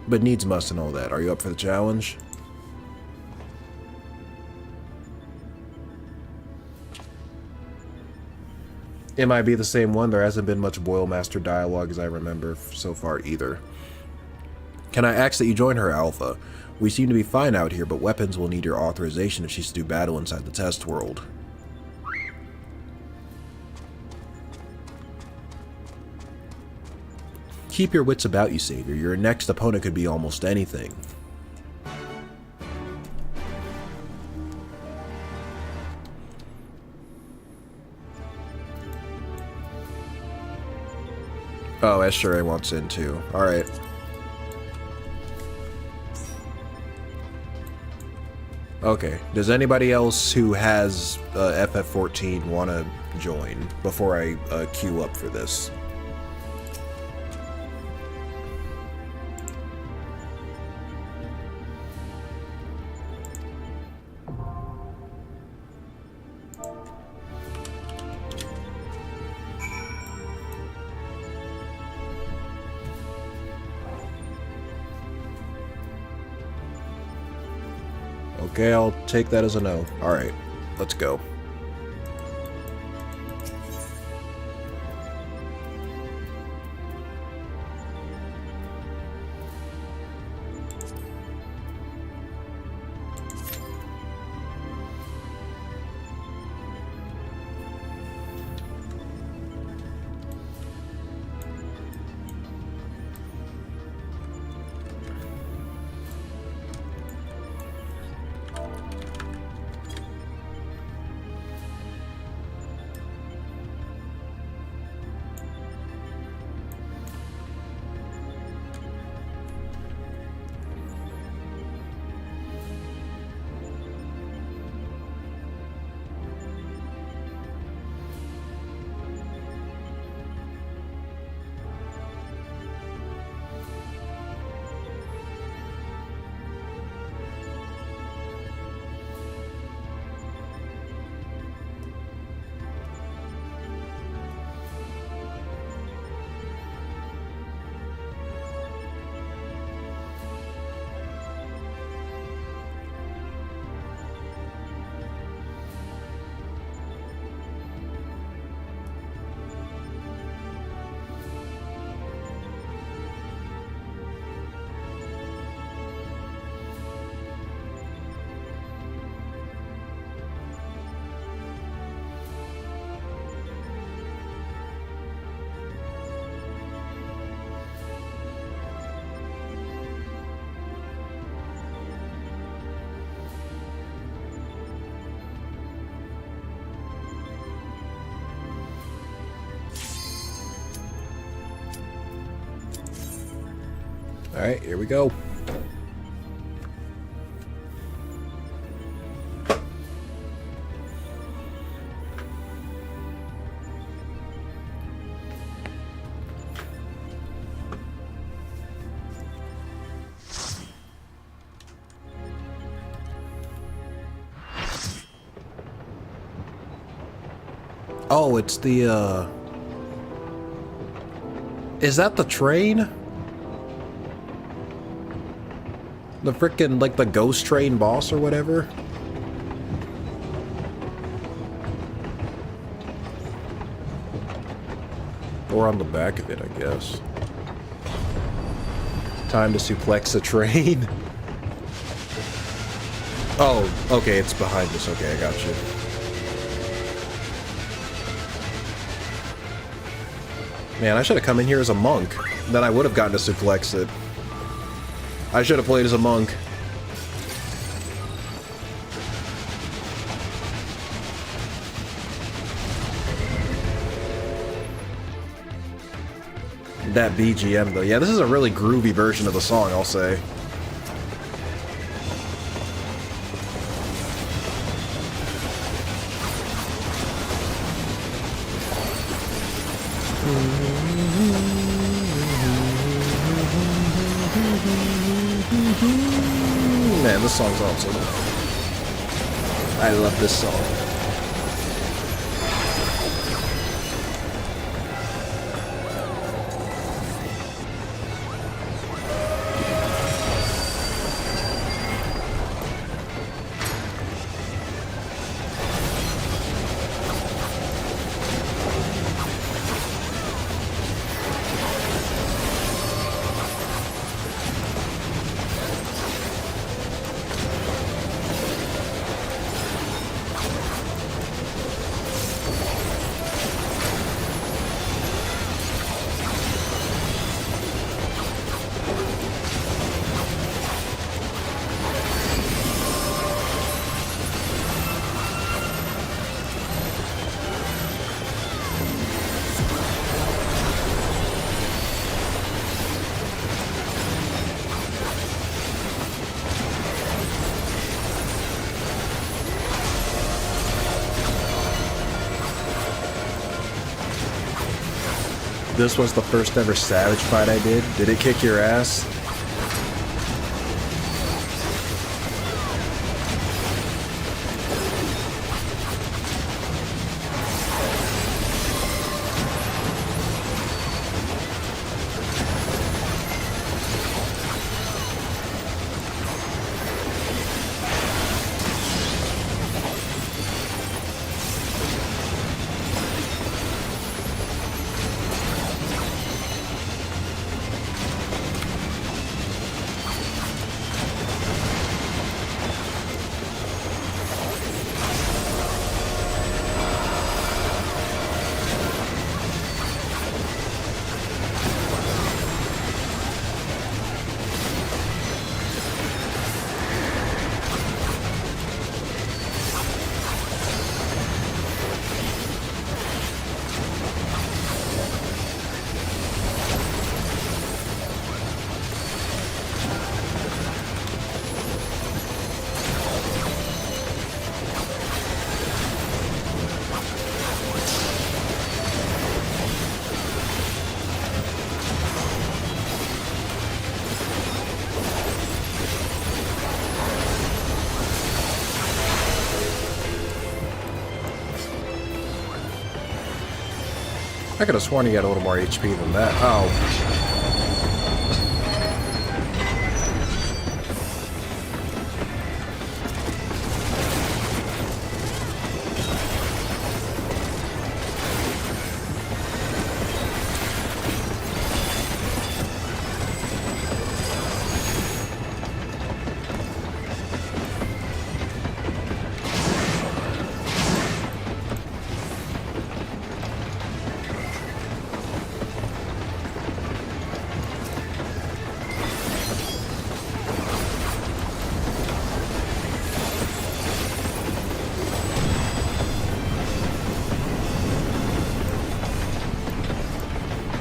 that. Are you up for the challenge? It might be the same one. There hasn't been much Boilmaster dialogue as I remember so far either. Can I ask that you join her, Alpha? We seem to be fine out here, but weapons will need your authorization if she's to do battle inside the test world. Keep your wits about you, Savior. Your next opponent could be almost anything. Oh, Eshere wants in too. Alright. Okay. Does anybody else who has FF14 want to join before I queue up for this? Okay, I'll take that as a no. Alright, let's go. Alright, here we go. Oh, it's the, is that the train? The frickin', like, the ghost train boss or whatever? Or on the back of it, I guess. Time to suplex a train. Oh, okay, it's behind us. Okay, I got you. Man, I should have come in here as a monk. Then I would have gotten to suplex it. I should have played as a monk. That BGM, though. Yeah, this is a really groovy version of the song, I'll say. Man, this song's awesome. I love this song. This was the first ever Savage fight I did. Did it kick your ass? I could have sworn he had a little more HP than that. Oh.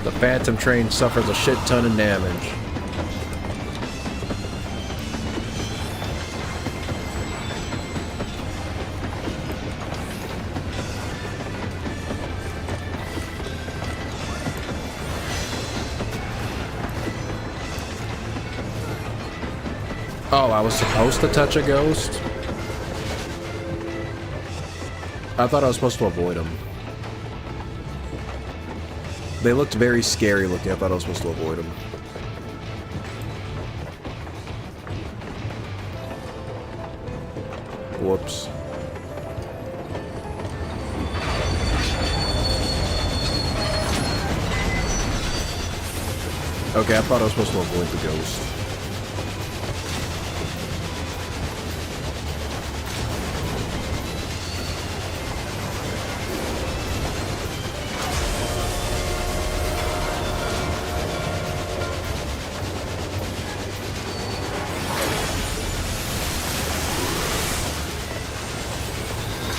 The Phantom Train suffers a shit ton of damage. Oh, I was supposed to touch a ghost? I thought I was supposed to avoid them. They looked very scary looking. I thought I was supposed to avoid them. Whoops. Okay, I thought I was supposed to avoid the ghost.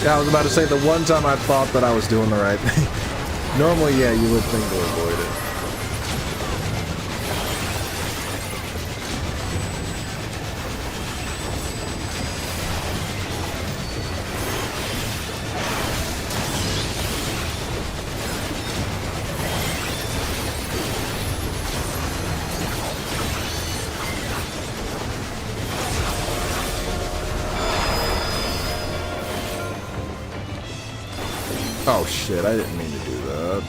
Yeah, I was about to say, the one time I thought that I was doing the right thing. Normally, yeah, you would think to avoid it. Oh shit, I didn't mean to do that.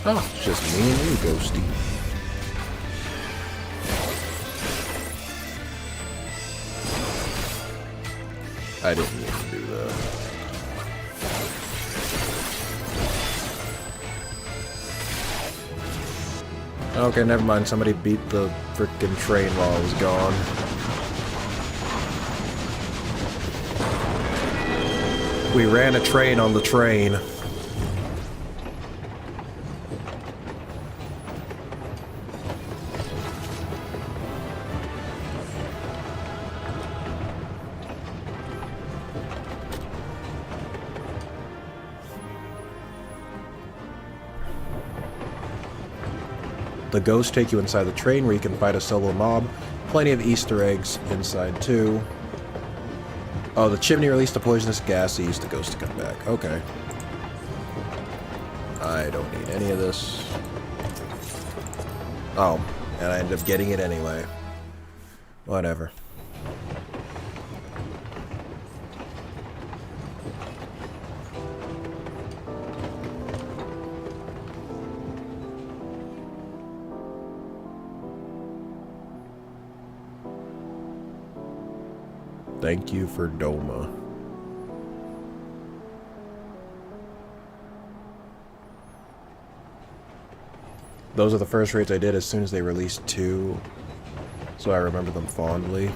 Oh, it's just me and you, Ghosty. I didn't mean to do that. Okay, never mind. Somebody beat the frickin' train while I was gone. We ran a train on the train. The ghosts take you inside the train where you can fight a solo mob. Plenty of Easter eggs inside, too. Oh, the chimney released a poisonous gas that used the ghost to come back. Okay. I don't need any of this. Oh, and I ended up getting it anyway. Whatever. Thank you for Doma. Those are the first raids I did as soon as they released 2, so I remember them fondly.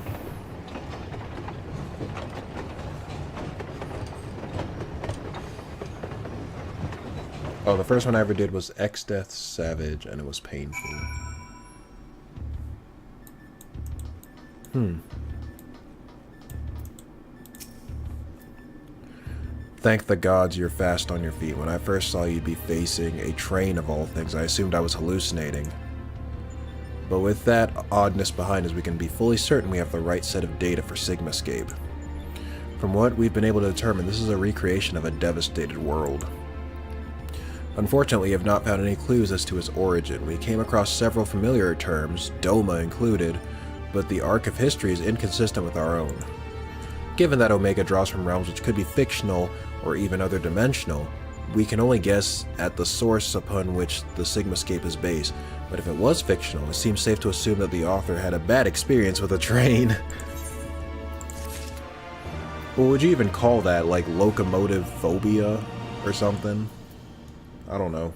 Oh, the first one I ever did was X-Death Savage, and it was painful. Thank the gods you're fast on your feet. When I first saw you'd be facing a train of all things, I assumed I was hallucinating. But with that oddness behind us, we can be fully certain we have the right set of data for Sigmascape. From what we've been able to determine, this is a recreation of a devastated world. Unfortunately, we have not found any clues as to its origin. We came across several familiar terms, Doma included, but the arc of history is inconsistent with our own. Given that Omega draws from realms which could be fictional or even other dimensional, we can only guess at the source upon which the Sigmascape is based, but if it was fictional, it seems safe to assume that the author had a bad experience with a train. Well, would you even call that, like, locomotive phobia or something? I don't know.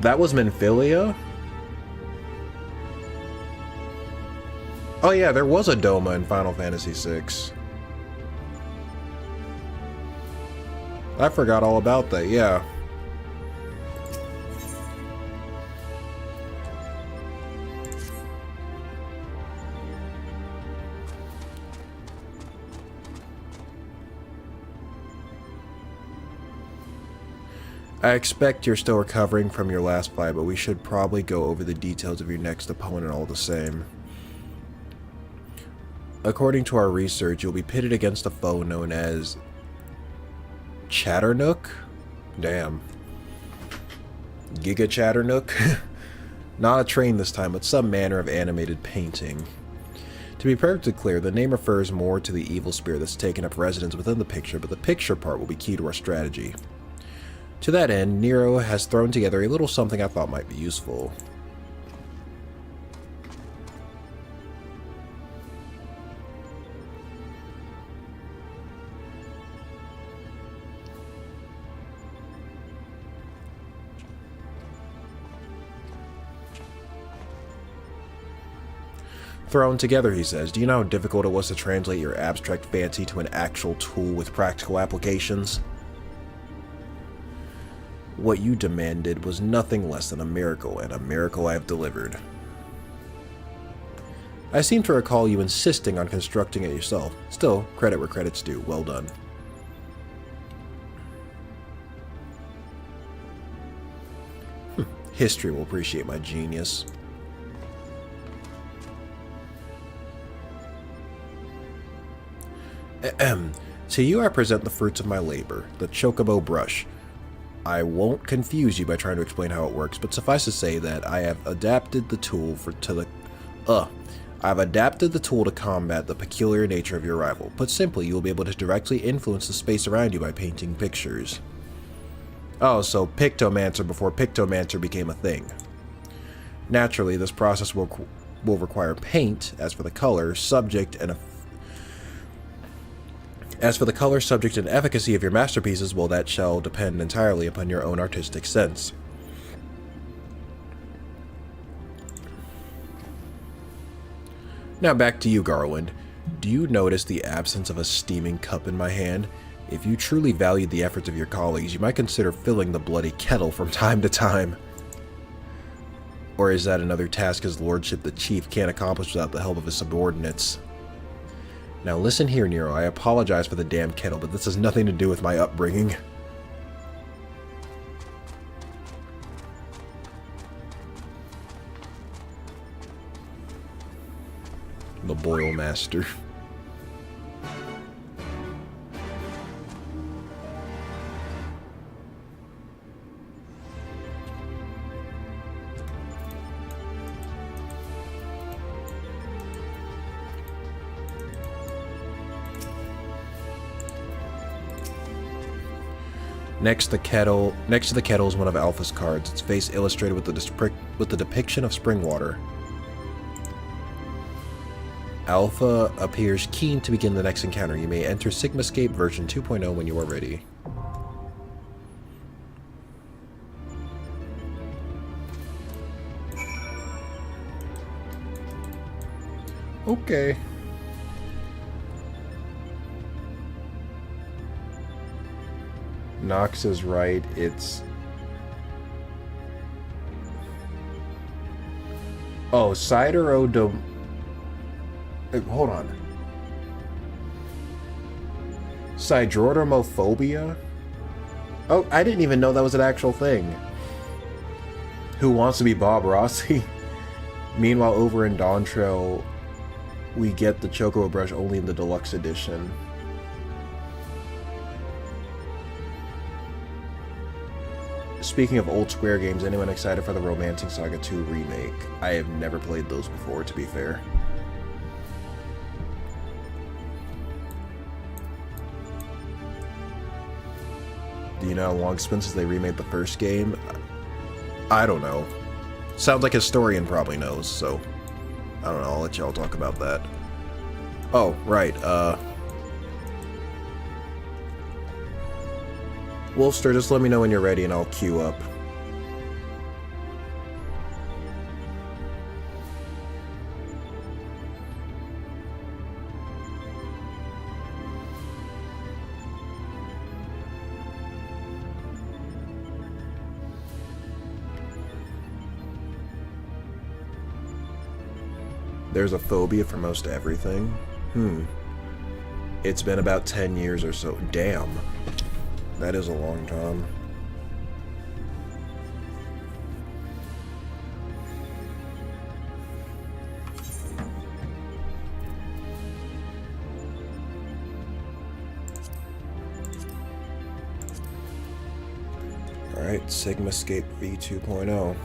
That was Menphilia? Oh yeah, there was a Doma in Final Fantasy VI. I forgot all about that, yeah. I expect you're still recovering from your last fight, but we should probably go over the details of your next opponent all the same. According to our research, you'll be pitted against a foe known as Chatternook? Damn. Giga Chatternook? Not a train this time, but some manner of animated painting. To be perfectly clear, the name refers more to the evil spirit that's taken up residence within the picture, but the picture part will be key to our strategy. To that end, Nero has thrown together a little something I thought might be useful. Thrown together, he says. Do you know how difficult it was to translate your abstract fancy to an actual tool with practical applications? What you demanded was nothing less than a miracle, and a miracle I have delivered. I seem to recall you insisting on constructing it yourself. Still, credit where credit's due. Well done. History will appreciate my genius. To you I present the fruits of my labor, the Chocobo brush. I won't confuse you by trying to explain how it works, but suffice to say that I have adapted the tool I've adapted the tool to combat the peculiar nature of your rival. Put simply, you will be able to directly influence the space around you by painting pictures. Oh, so Pictomancer before Pictomancer became a thing. Naturally, this process will require paint. As for the color, subject, and efficacy of your masterpieces, well, that shall depend entirely upon your own artistic sense. Now back to you, Garland. Do you notice the absence of a steaming cup in my hand? If you truly valued the efforts of your colleagues, you might consider filling the bloody kettle from time to time. Or is that another task his lordship the chief can't accomplish without the help of his subordinates? Now listen here, Nero, I apologize for the damn kettle, but this has nothing to do with my upbringing. The Boil Master. Next to the kettle is one of Alpha's cards. Its face illustrated with the depiction of spring water. Alpha appears keen to begin the next encounter. You may enter Sigmascape version 2.0 when you are ready. Okay. Nox is right. It's... Oh, Siderodom... Hold on. Sidrodermophobia? Oh, I didn't even know that was an actual thing. Who wants to be Bob Rossi? Meanwhile, over in Dawntrail, we get the Chocobo brush only in the deluxe edition. Speaking of old Square games, anyone excited for the Romancing Saga 2 remake? I have never played those before, to be fair. Do you know how long it's been since they remade the first game? I don't know. Sounds like a historian probably knows, so... I don't know, I'll let y'all talk about that. Oh, right, Wolfster, just let me know when you're ready and I'll queue up. There's a phobia for most everything. It's been about 10 years or so. Damn. That is a long time. Alright, Sigmascape V2.0.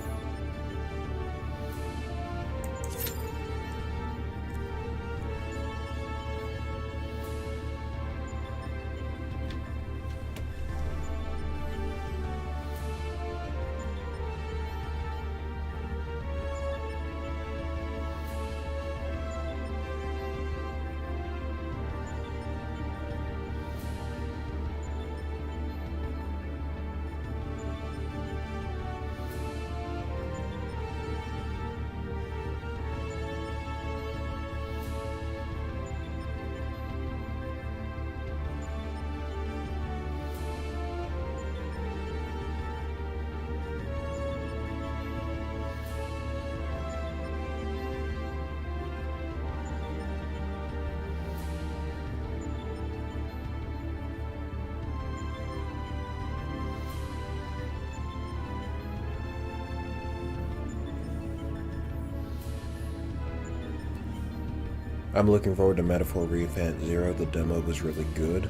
I'm looking forward to Metaphor Revamp Zero. The demo was really good.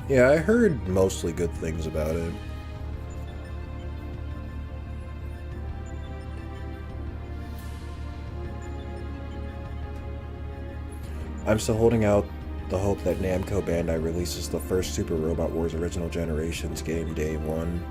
Yeah, I heard mostly good things about it. I'm still holding out the hope that Namco Bandai releases the first Super Robot Wars Original Generations game day one.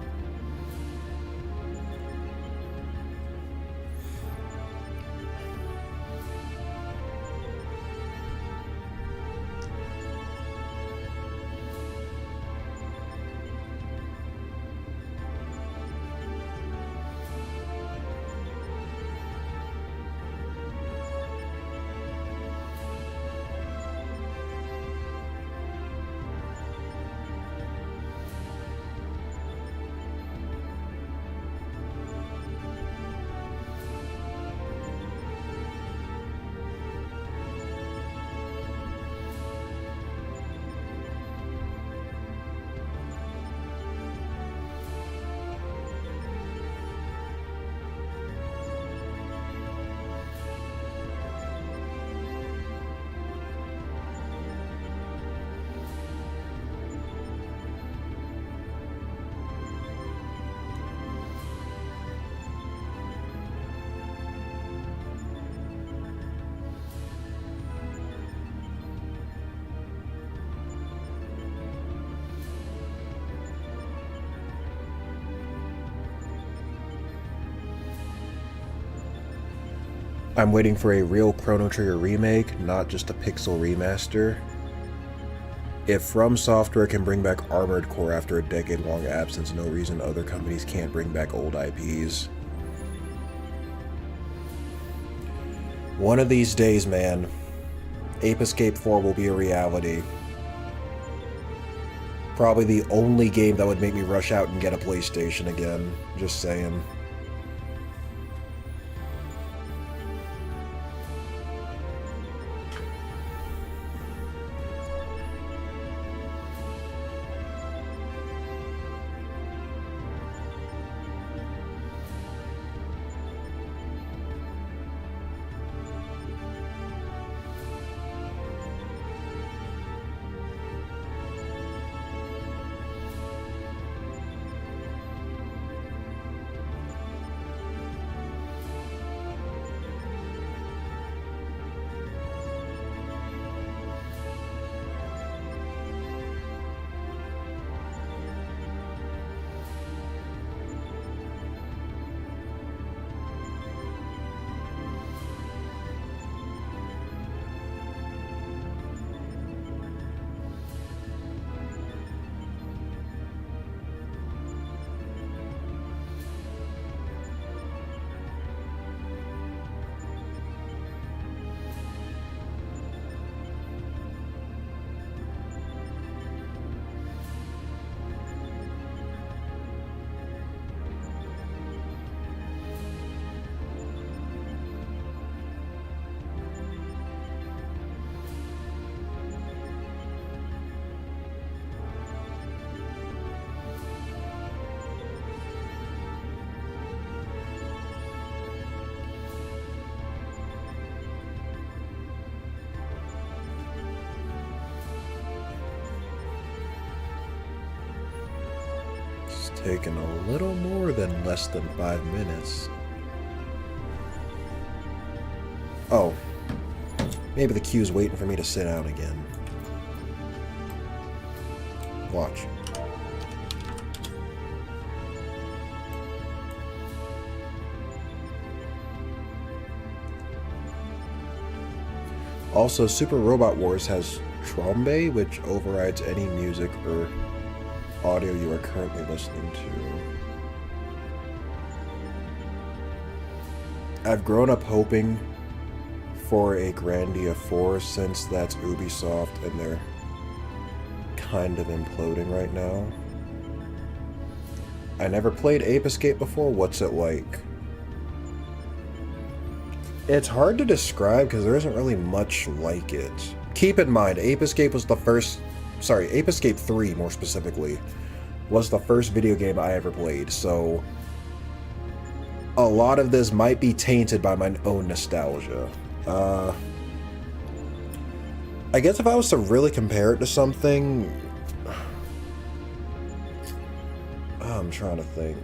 I'm waiting for a real Chrono Trigger remake, not just a pixel remaster. If From Software can bring back Armored Core after a decade-long absence, no reason other companies can't bring back old IPs. One of these days, man, Ape Escape 4 will be a reality. Probably the only game that would make me rush out and get a PlayStation again. Just saying. Taken a little more than less than 5 minutes. Oh. Maybe the queue's waiting for me to sit down again. Watch. Also, Super Robot Wars has Trombe, which overrides any music or audio you are currently listening to. I've grown up hoping for a Grandia 4 since that's Ubisoft and they're kind of imploding right now. I never played Ape Escape before. What's it like? It's hard to describe because there isn't really much like it. Keep in mind, Ape Escape was the first... Sorry, Ape Escape 3, more specifically, was the first video game I ever played, so a lot of this might be tainted by my own nostalgia. I guess if I was to really compare it to something... I'm trying to think.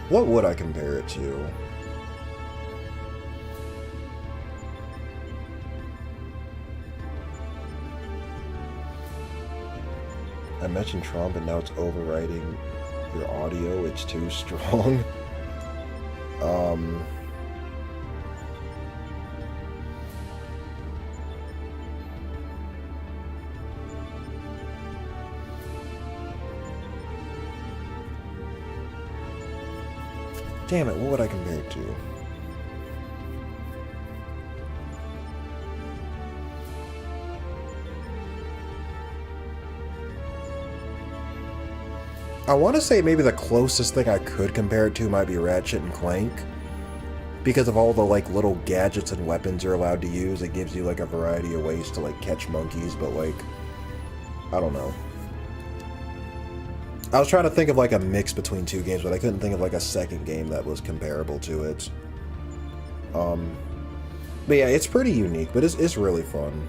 What would I compare it to? I mentioned Trump, but now it's overriding your audio. It's too strong. Damn it, what would I compare it to? I want to say maybe the closest thing I could compare it to might be Ratchet and Clank. Because of all the like little gadgets and weapons you're allowed to use, it gives you like a variety of ways to like catch monkeys, but like, I don't know. I was trying to think of like a mix between two games, but I couldn't think of like a second game that was comparable to it. But yeah, it's pretty unique, but it's really fun.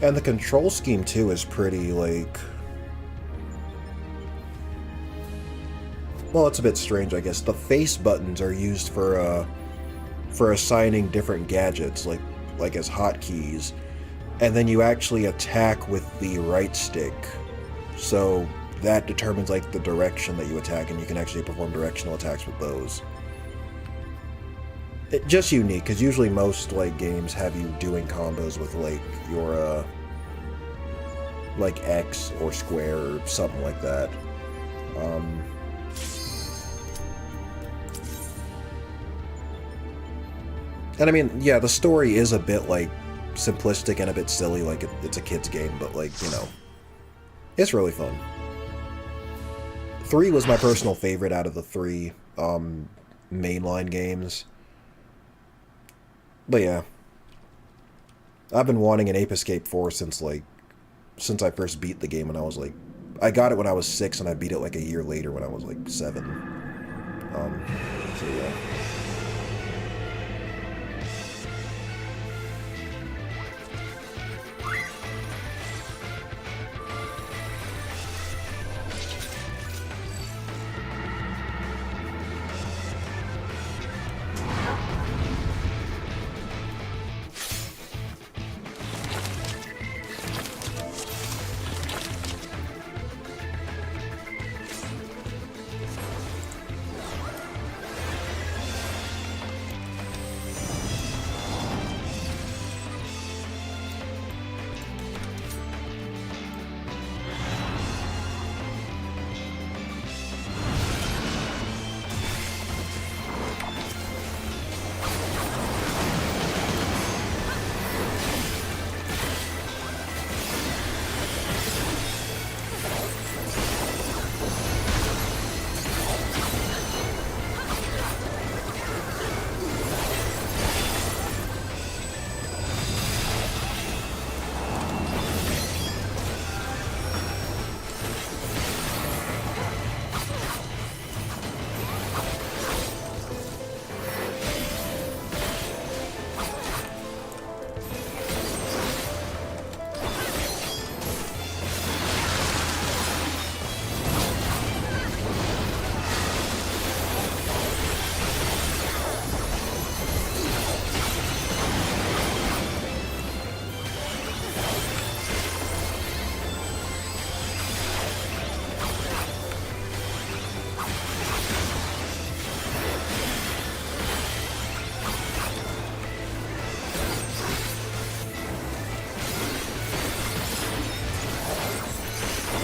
And the control scheme too is pretty like... Well, it's a bit strange, I guess. The face buttons are used for assigning different gadgets, like as hotkeys. and then you actually attack with the right stick. So that determines like the direction that you attack, and you can actually perform directional attacks with those. Just unique, because usually most like games have you doing combos with like your like X or square or something like that. And I mean, yeah, the story is a bit like simplistic and a bit silly, like it's a kid's game, but like, you know, it's really fun. 3 was my personal favorite out of the 3 mainline games. But yeah, I've been wanting an Ape Escape 4 since I first beat the game when I was like, I got it when I was 6 and I beat it like a year later when I was like 7. So yeah.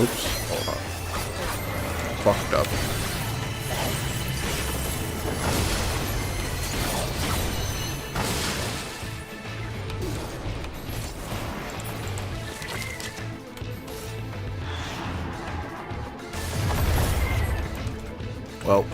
Oops, hold on. Fucked up. Well.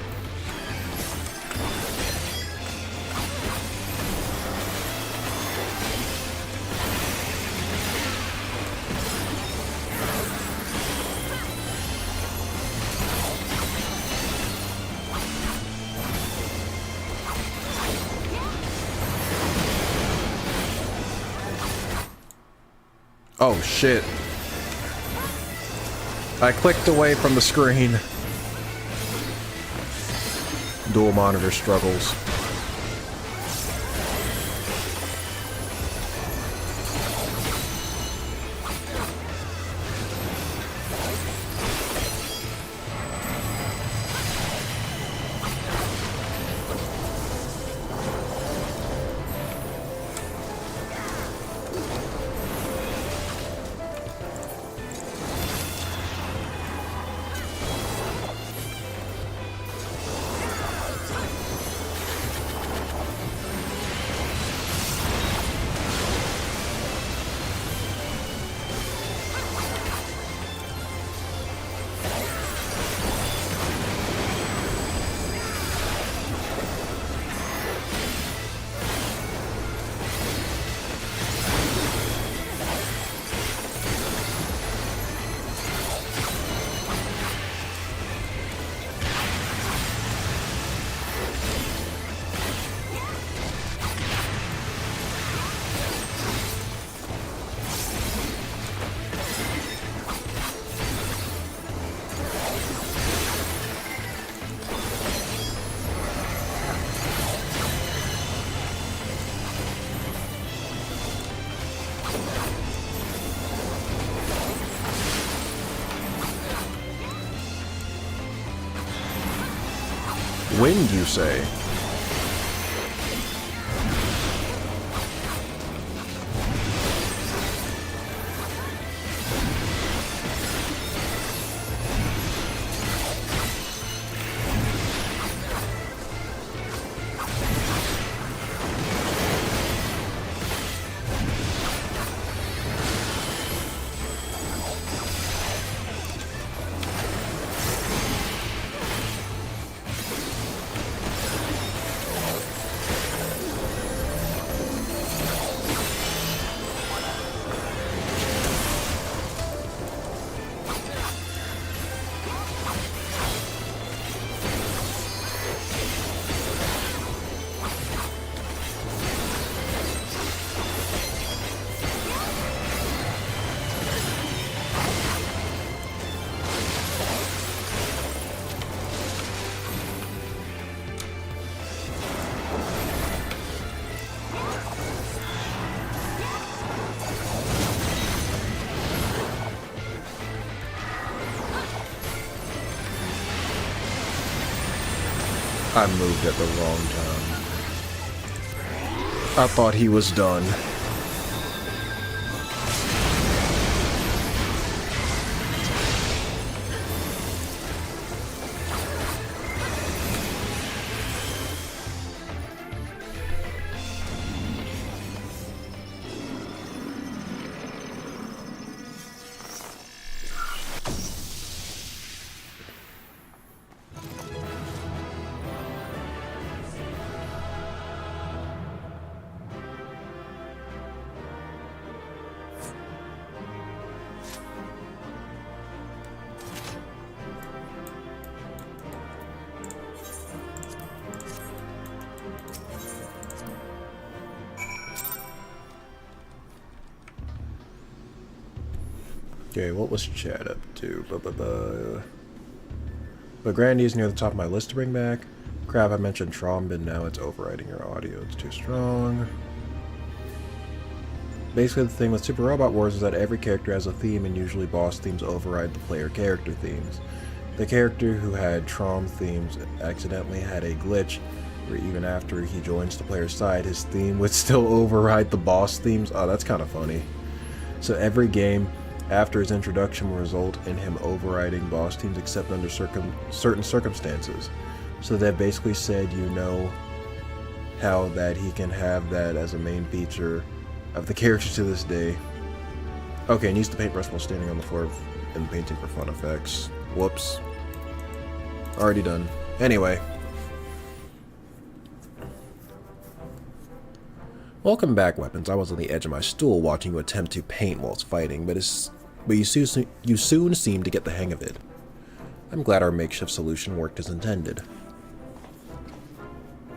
Oh shit. I clicked away from the screen. Dual monitor struggles. Wind, you say? I moved at the wrong time. I thought he was done. Okay, what was chat up to? But Grandy is near the top of my list to bring back. Crap, I mentioned Trom, but now it's overriding your audio. It's too strong. Basically, the thing with Super Robot Wars is that every character has a theme, and usually boss themes override the player character themes. The character who had Trom themes accidentally had a glitch, where even after he joins the player's side, his theme would still override the boss themes. Oh, that's kind of funny. So every game after his introduction will result in him overriding boss teams except under certain circumstances. So that basically said, you know, how that he can have that as a main feature of the character to this day. Okay, and use the paintbrush while standing on the floor and painting for fun effects. Whoops. Already done. Anyway. Welcome back, Weapons. I was on the edge of my stool watching you attempt to paint whilst fighting, but you soon seemed to get the hang of it. I'm glad our makeshift solution worked as intended.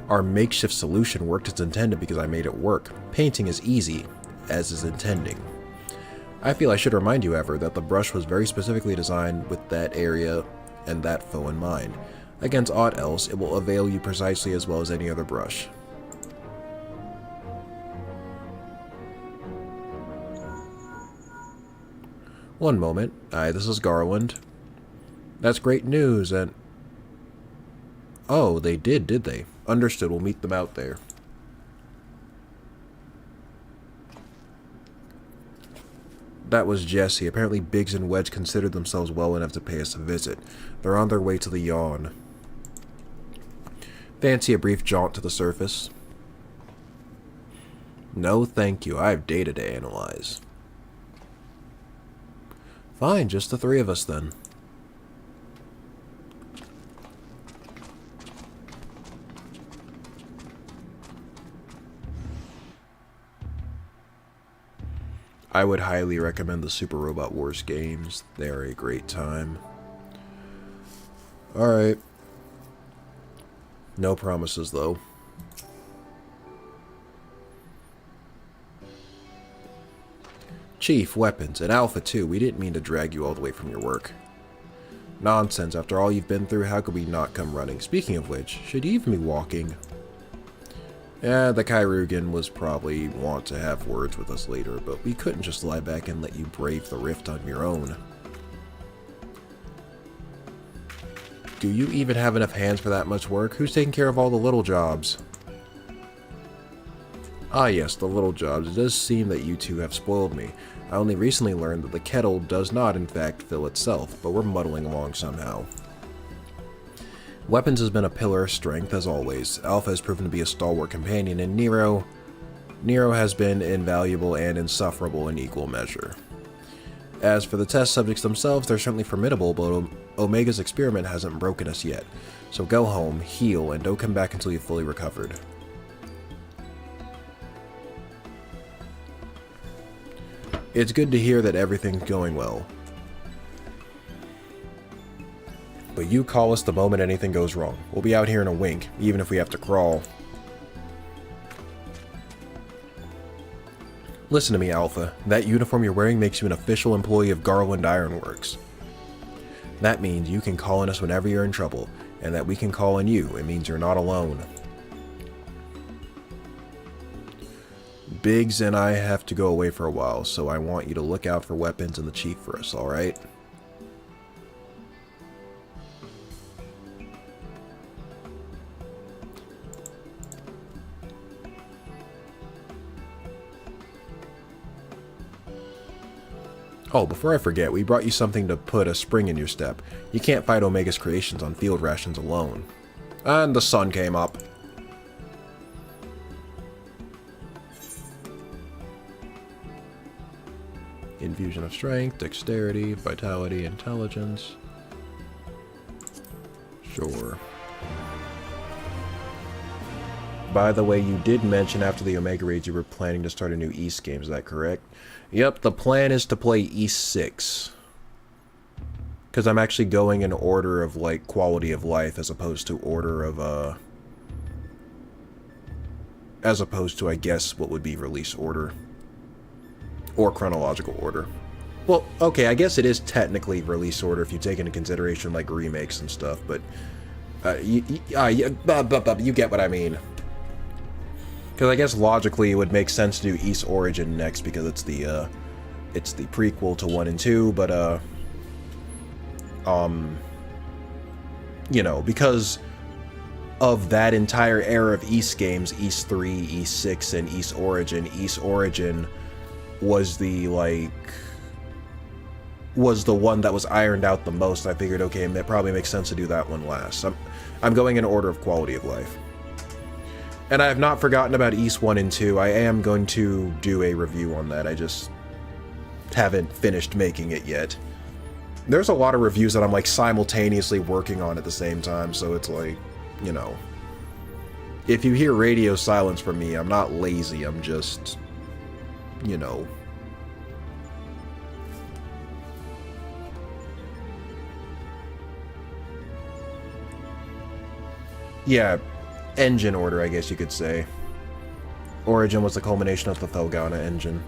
Our makeshift solution worked as intended because I made it work. Painting is easy, as is intending. I feel I should remind you, however, that the brush was very specifically designed with that area and that foe in mind. Against aught else, it will avail you precisely as well as any other brush. One moment. Aye, this is Garland. That's great news, and... Oh, they did they? Understood, we'll meet them out there. That was Jesse. Apparently Biggs and Wedge considered themselves well enough to pay us a visit. They're on their way to the yawn. Fancy a brief jaunt to the surface? No, thank you. I have data to analyze. Fine, just the three of us then. I would highly recommend the Super Robot Wars games. They are a great time. Alright. No promises, though. Chief, Weapons, and Alpha too. We didn't mean to drag you all the way from your work. Nonsense. After all you've been through, how could we not come running? Speaking of which, should you even be walking? Yeah, the Kairugan was probably want to have words with us later, but we couldn't just lie back and let you brave the rift on your own. Do you even have enough hands for that much work? Who's taking care of all the little jobs? Ah yes, the little jobs. It does seem that you two have spoiled me. I only recently learned that the kettle does not in fact fill itself, but we're muddling along somehow. Weapons has been a pillar of strength as always. Alpha has proven to be a stalwart companion, and Nero has been invaluable and insufferable in equal measure. As for the test subjects themselves, they're certainly formidable, but Omega's experiment hasn't broken us yet. So go home, heal, and don't come back until you've fully recovered. It's good to hear that everything's going well. But you call us the moment anything goes wrong. We'll be out here in a wink, even if we have to crawl. Listen to me, Alpha. That uniform you're wearing makes you an official employee of Garland Ironworks. That means you can call on us whenever you're in trouble, and that we can call on you. It means you're not alone. Biggs and I have to go away for a while, so I want you to look out for weapons and the chief for us, alright? Oh, before I forget, we brought you something to put a spring in your step. You can't fight Omega's creations on field rations alone. And the sun came up. Infusion of strength, dexterity, vitality, intelligence. Sure. By the way, you did mention after the Omega Raids you were planning to start a new East game, is that correct? Yep, the plan is to play East 6. Because I'm actually going in order of, like, quality of life as opposed to order of, as opposed to, I guess, what would be release order. Or chronological order. Well, okay, I guess it is technically release order if you take into consideration, like, remakes and stuff, but... you get what I mean. Because I guess logically it would make sense to do East Origin next because it's the prequel to 1 and 2, but, you know, because of that entire era of East games, East 3, East 6, and East Origin was the, like, was the one that was ironed out the most. I figured, okay, it probably makes sense to do that one last. I'm going in order of quality of life. And I have not forgotten about East 1 and 2. I am going to do a review on that. I just haven't finished making it yet. There's a lot of reviews that I'm, like, simultaneously working on at the same time, so it's like, you know. If you hear radio silence from me, I'm not lazy, I'm just, you know. Yeah, engine order, I guess you could say. Origin was the culmination of the Thelgana engine.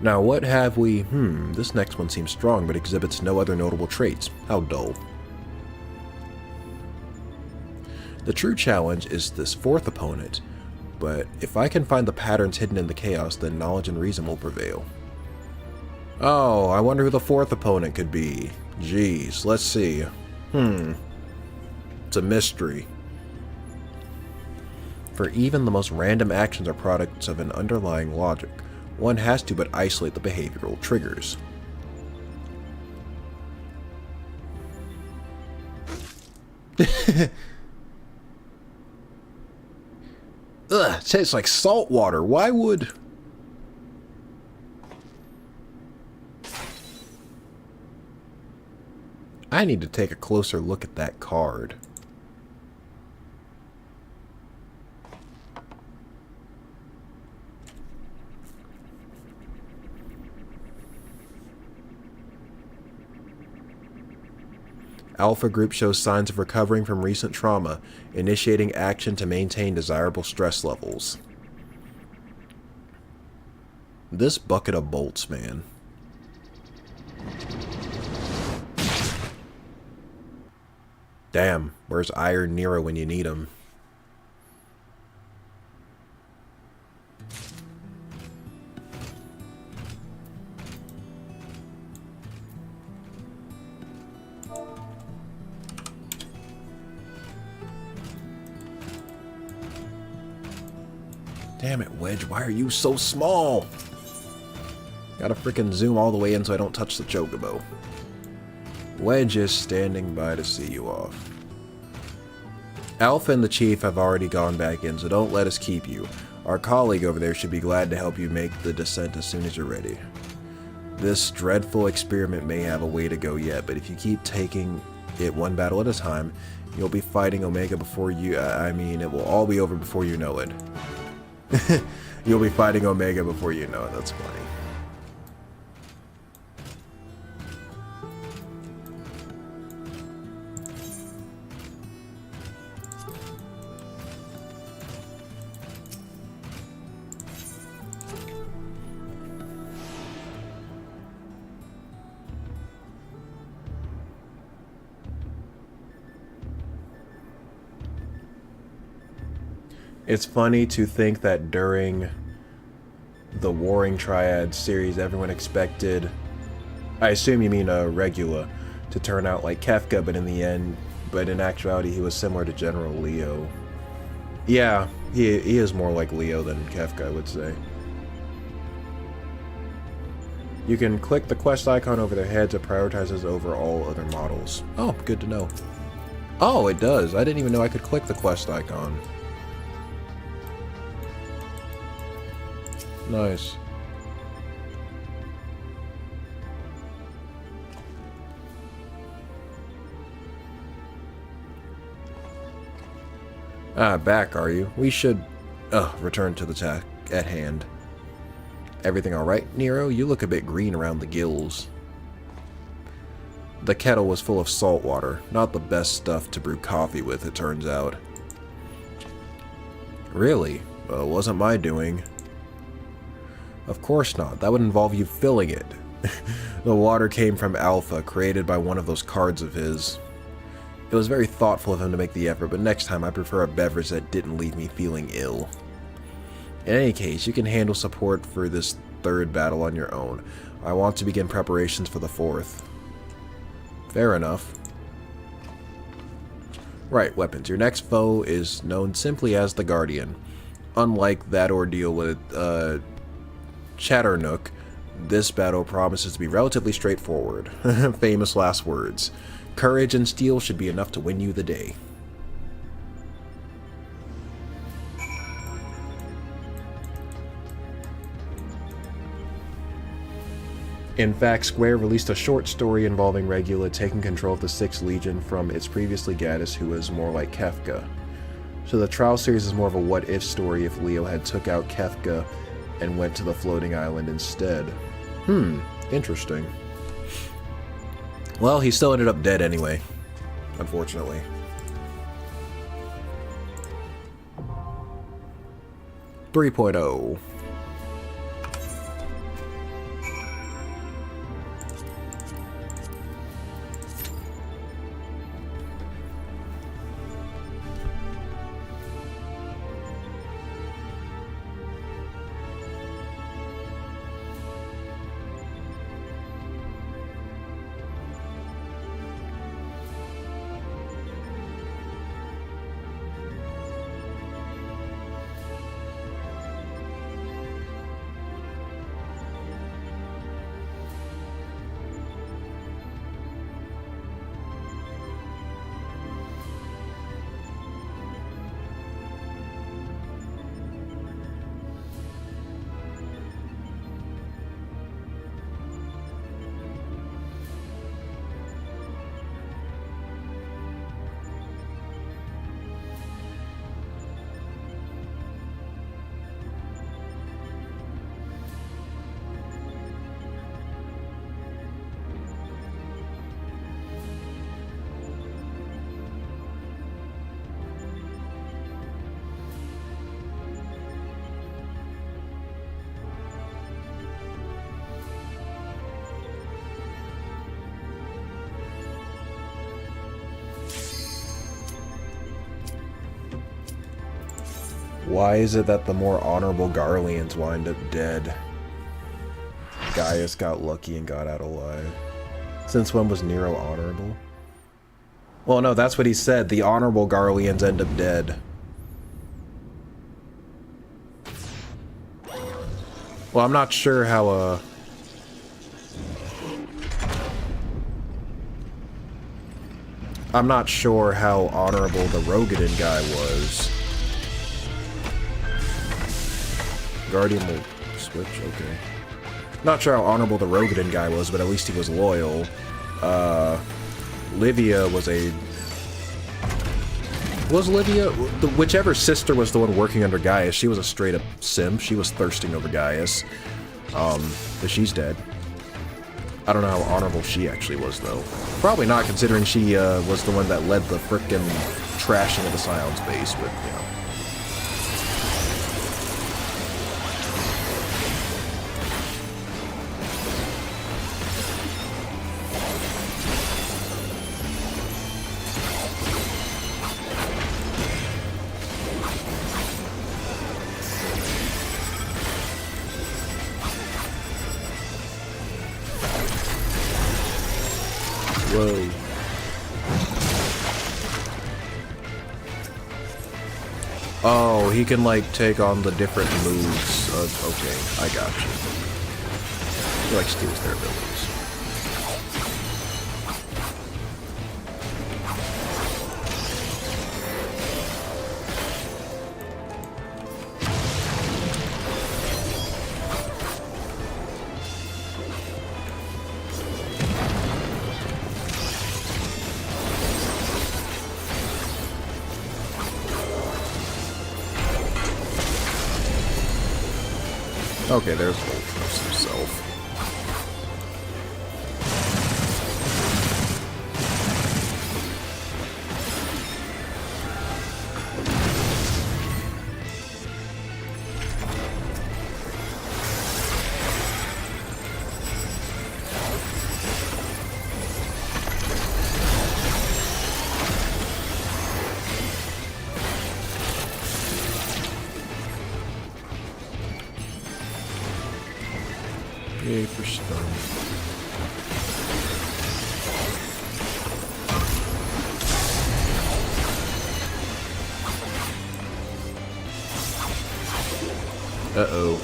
Now, what have we... this next one seems strong, but exhibits no other notable traits. How dull. The true challenge is this fourth opponent, but if I can find the patterns hidden in the chaos, then knowledge and reason will prevail. Oh, I wonder who the fourth opponent could be. Jeez, let's see. It's a mystery. For even the most random actions are products of an underlying logic. One has to but isolate the behavioral triggers. Ugh, it tastes like salt water. Why would... I need to take a closer look at that card. Alpha Group shows signs of recovering from recent trauma, initiating action to maintain desirable stress levels. This bucket of bolts, man. Damn, where's Iron Nero when you need him? Damn it, Wedge, why are you so small? Gotta frickin' zoom all the way in so I don't touch the chocobo. Wedge is standing by to see you off. Alpha and the Chief have already gone back in, so don't let us keep you. Our colleague over there should be glad to help you make the descent as soon as you're ready. This dreadful experiment may have a way to go yet, but if you keep taking it one battle at a time, you'll be fighting Omega before you... it will all be over before you know it. You'll be fighting Omega before you know it. That's funny. It's funny to think that during the Warring Triad series, everyone expected, I assume you mean Regula, to turn out like Kefka, but in actuality, he was similar to General Leo. Yeah, he is more like Leo than Kefka, I would say. You can click the quest icon over their heads. It prioritizes over all other models. Oh, good to know. Oh, it does. I didn't even know I could click the quest icon. Nice. Back, are you? We should, return to the task at hand. Everything alright, Nero? You look a bit green around the gills. The kettle was full of salt water. Not the best stuff to brew coffee with, it turns out. Really? Well, it wasn't my doing. Of course not. That would involve you filling it. The water came from Alpha, created by one of those cards of his. It was very thoughtful of him to make the effort, but next time I prefer a beverage that didn't leave me feeling ill. In any case, you can handle support for this third battle on your own. I want to begin preparations for the fourth. Fair enough. Right, weapons. Your next foe is known simply as the Guardian. Unlike that ordeal with, Chatternook, this battle promises to be relatively straightforward. Famous last words. Courage and steel should be enough to win you the day. In fact, Square released a short story involving Regula taking control of the 6th Legion from its previously Gaddis, who was more like Kefka. So the trial series is more of a what-if story if Leo had took out Kefka and went to the floating island instead. Interesting. Well, he still ended up dead anyway, unfortunately. Three 3.0. Why is it that the more honorable Garleans wind up dead? Gaius got lucky and got out alive. Since when was Nero honorable? Well, no, that's what he said. The honorable Garleans end up dead. Well, I'm not sure how, I'm not sure how honorable the Rogadin guy was. Guardian will switch, okay. Not sure how honorable the Rogadin guy was, but at least he was loyal. Livia was a... Was Livia... Whichever sister was the one working under Gaius, she was a straight-up simp. She was thirsting over Gaius. But she's dead. I don't know how honorable she actually was, though. Probably not, considering she was the one that led the frickin' trashing of the Scion's base, but, you know. Whoa. Oh, he can, like, take on the different moves. Okay, I got you. He, like, steals their abilities. Okay, there's Voltros himself. Yay for stun. Uh-oh.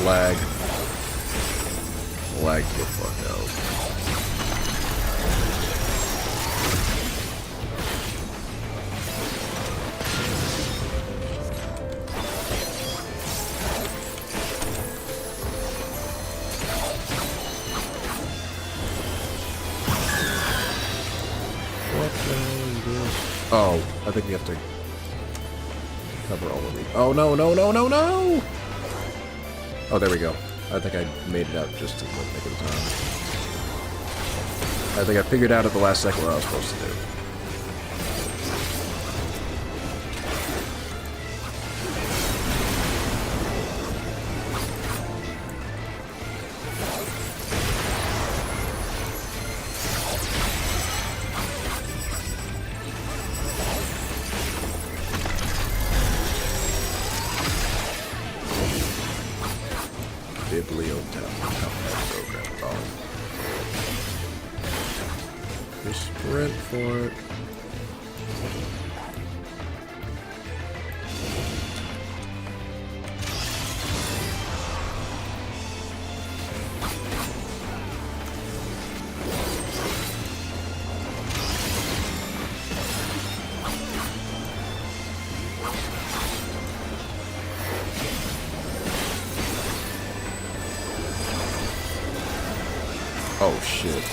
Lag. Lag the fuck out. What the hell is this? Oh, I think we have to cover all of these. Oh no, no, no, no, no! Oh, there we go. I think I made it out just in the nick of time. I think I figured out at the last second what I was supposed to do. Program. Oh. Just sprint for it. Oh shit.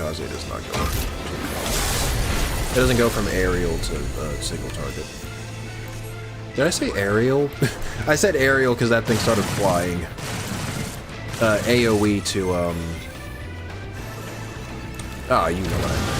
kamikaze does not go. It doesn't go from aerial to single target. Did I say aerial? I said aerial because that thing started flying. AoE to, ah, you know what I meant.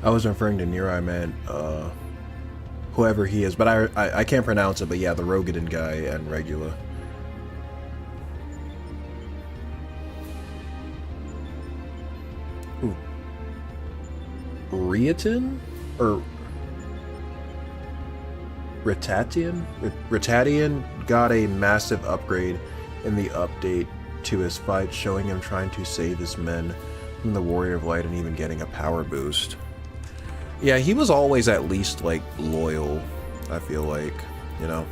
I was referring to Nero, I meant, whoever he is, but I can't pronounce it, but yeah, the Rogadin guy and Regula. Ooh. Riatin? Or Ratatian? Ratatian got a massive upgrade in the update to his fight, showing him trying to save his men from the Warrior of Light and even getting a power boost. Yeah, he was always at least, like, loyal, I feel like, you know?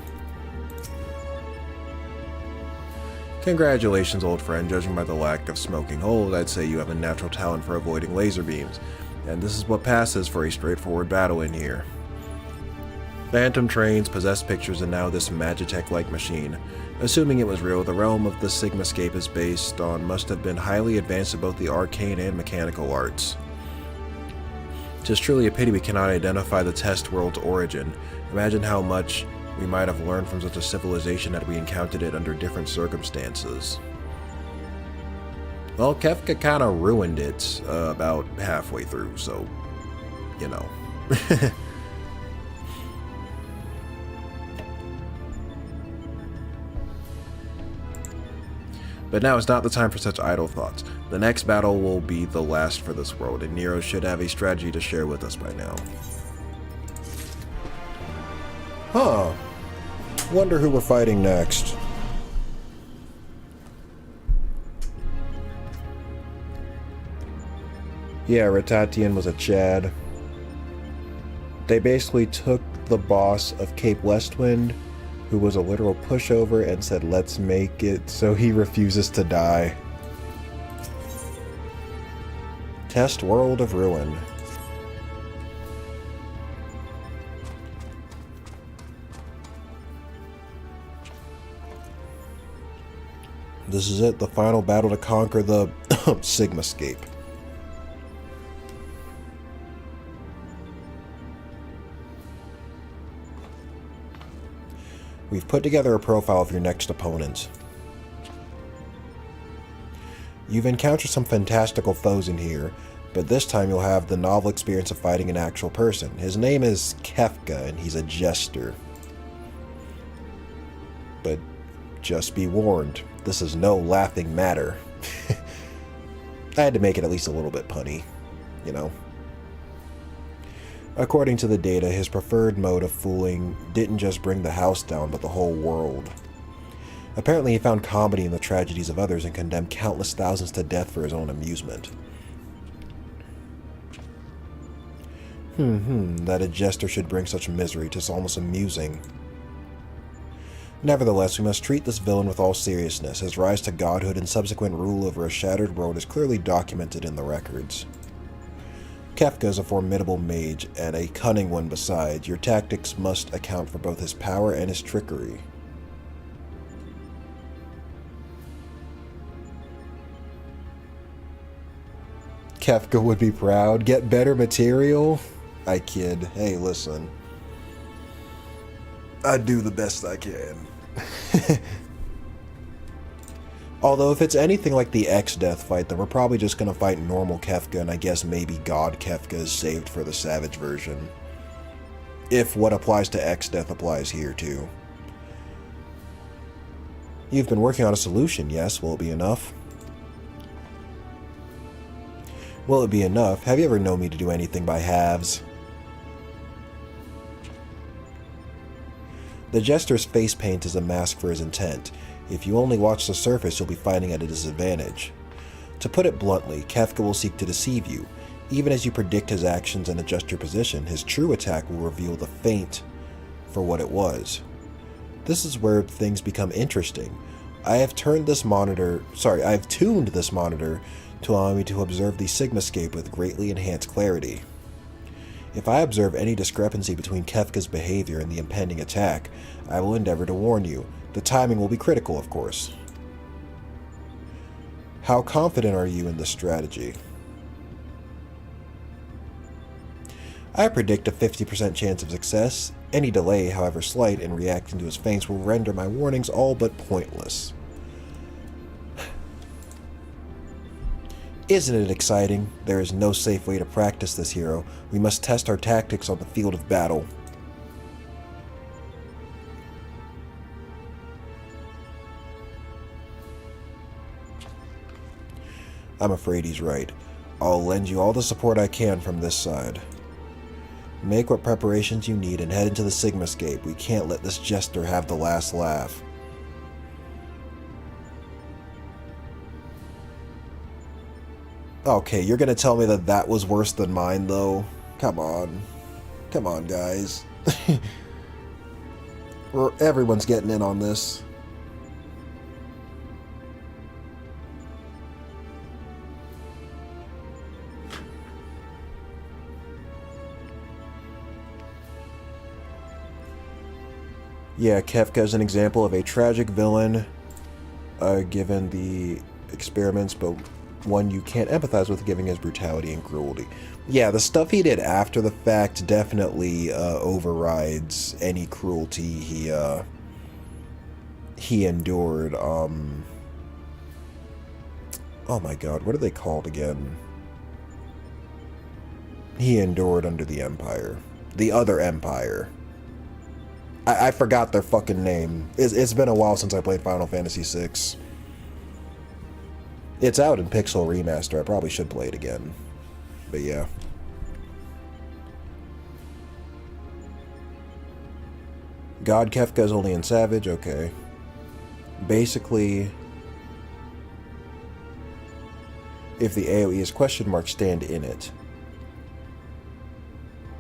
Congratulations, old friend. Judging by the lack of smoking holes, I'd say you have a natural talent for avoiding laser beams. And this is what passes for a straightforward battle in here. Phantom trains, possessed pictures, and now this Magitech-like machine. Assuming it was real, the realm of the Sigmascape is based on must have been highly advanced in both the arcane and mechanical arts. 'Tis truly a pity we cannot identify the test world's origin. Imagine how much we might have learned from such a civilization had we encountered it under different circumstances. Well, Kefka kinda ruined it about halfway through, so, you know. But now is not the time for such idle thoughts. The next battle will be the last for this world, and Nero should have a strategy to share with us by now. Huh. Wonder who we're fighting next. Yeah, Ratatian was a Chad. They basically took the boss of Cape Westwind, who was a literal pushover, and said, let's make it so he refuses to die. Test World of Ruin. This is it, the final battle to conquer the Sigmascape. We've put together a profile of your next opponent. You've encountered some fantastical foes in here, but this time you'll have the novel experience of fighting an actual person. His name is Kefka, and he's a jester. But just be warned, this is no laughing matter. I had to make it at least a little bit punny, you know. According to the data, his preferred mode of fooling didn't just bring the house down, but the whole world. Apparently he found comedy in the tragedies of others and condemned countless thousands to death for his own amusement. That a jester should bring such misery, 'tis almost amusing. Nevertheless, we must treat this villain with all seriousness. His rise to godhood and subsequent rule over a shattered world is clearly documented in the records. Kefka is a formidable mage, and a cunning one besides. Your tactics must account for both his power and his trickery. Kefka would be proud. Get better material? I kid. Hey, listen. I do the best I can. Although, if it's anything like the X-Death fight, then we're probably just going to fight normal Kefka, and I guess maybe God Kefka is saved for the Savage version. If what applies to X-Death applies here, too. You've been working on a solution, yes? Will it be enough? Will it be enough? Have you ever known me to do anything by halves? The Jester's face paint is a mask for his intent. If you only watch the surface, you'll be fighting at a disadvantage. To put it bluntly, Kefka will seek to deceive you. Even as you predict his actions and adjust your position, his true attack will reveal the feint for what it was. This is where things become interesting. I have tuned this monitor to allow me to observe the Sigmascape with greatly enhanced clarity. If I observe any discrepancy between Kefka's behavior and the impending attack, I will endeavor to warn you. The timing will be critical, of course. How confident are you in this strategy? I predict a 50% chance of success. Any delay, however slight, in reacting to his feints will render my warnings all but pointless. Isn't it exciting? There is no safe way to practice this hero. We must test our tactics on the field of battle. I'm afraid he's right. I'll lend you all the support I can from this side. Make what preparations you need and head into the Sigmascape. We can't let this jester have the last laugh. Okay, you're gonna tell me that that was worse than mine, though? Come on. Come on, guys. Everyone's getting in on this. Yeah, Kefka is an example of a tragic villain, given the experiments, but one you can't empathize with given his brutality and cruelty. Yeah, the stuff he did after the fact definitely overrides any cruelty he endured. Oh my god, what are they called again? He endured under the Empire. The other Empire. I forgot their fucking name. It's been a while since I played Final Fantasy VI. It's out in Pixel Remaster. I probably should play it again. But yeah. God Kefka is only in Savage? Okay. Basically, if the AoE is question mark, stand in it.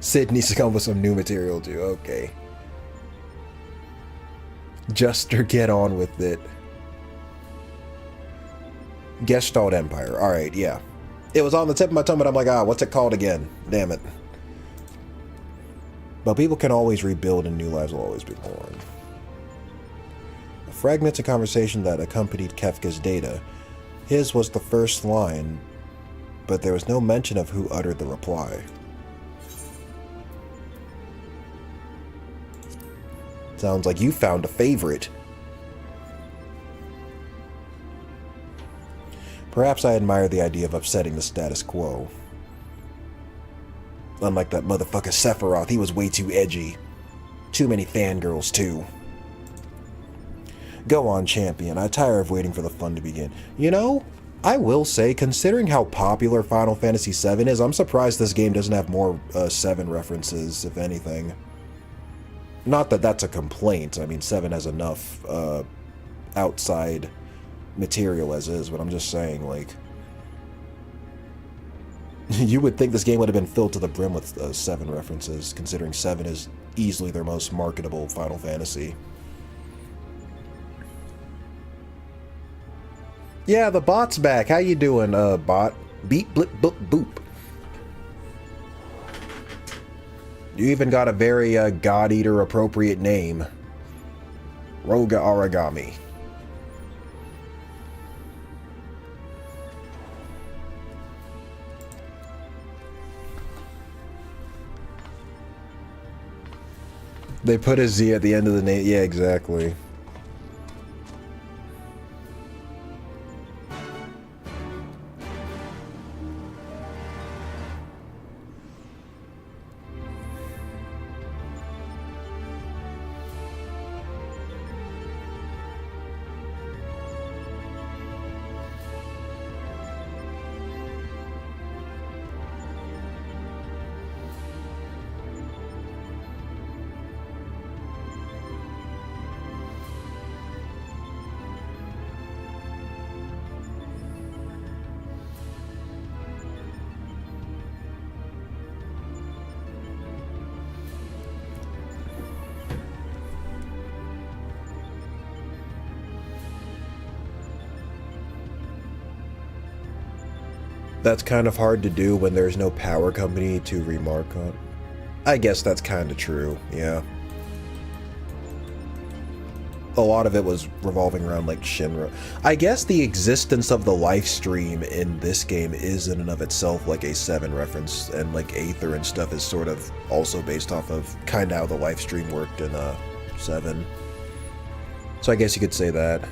Sid needs to come up with some new material too. Okay. Juster, get on with it. Gestalt Empire. Alright, yeah. It was on the tip of my tongue, but I'm like, what's it called again? Damn it. But people can always rebuild and new lives will always be born. A fragmented conversation that accompanied Kefka's data. His was the first line, but there was no mention of who uttered the reply. Sounds like you found a favorite. Perhaps I admire the idea of upsetting the status quo. Unlike that motherfucker Sephiroth, he was way too edgy. Too many fangirls, too. Go on, champion. I tire of waiting for the fun to begin. You know, I will say, considering how popular Final Fantasy VII is, I'm surprised this game doesn't have more 7 references, if anything. Not that that's a complaint. I mean, 7 has enough outside material as is, but I'm just saying, like, you would think this game would have been filled to the brim with 7 references, considering 7 is easily their most marketable Final Fantasy. Yeah, the bot's back. How you doing, bot? Beep, blip, boop, boop. You even got a very God Eater appropriate name. Roga Origami. They put a Z at the end of the name. Yeah, exactly. That's kind of hard to do when there's no power company to remark on. I guess that's kind of true, yeah. A lot of it was revolving around, like, Shinra. I guess the existence of the live stream in this game is in and of itself, like, a 7 reference, and, like, Aether and stuff is sort of also based off of kind of how the live stream worked in, 7. So I guess you could say that.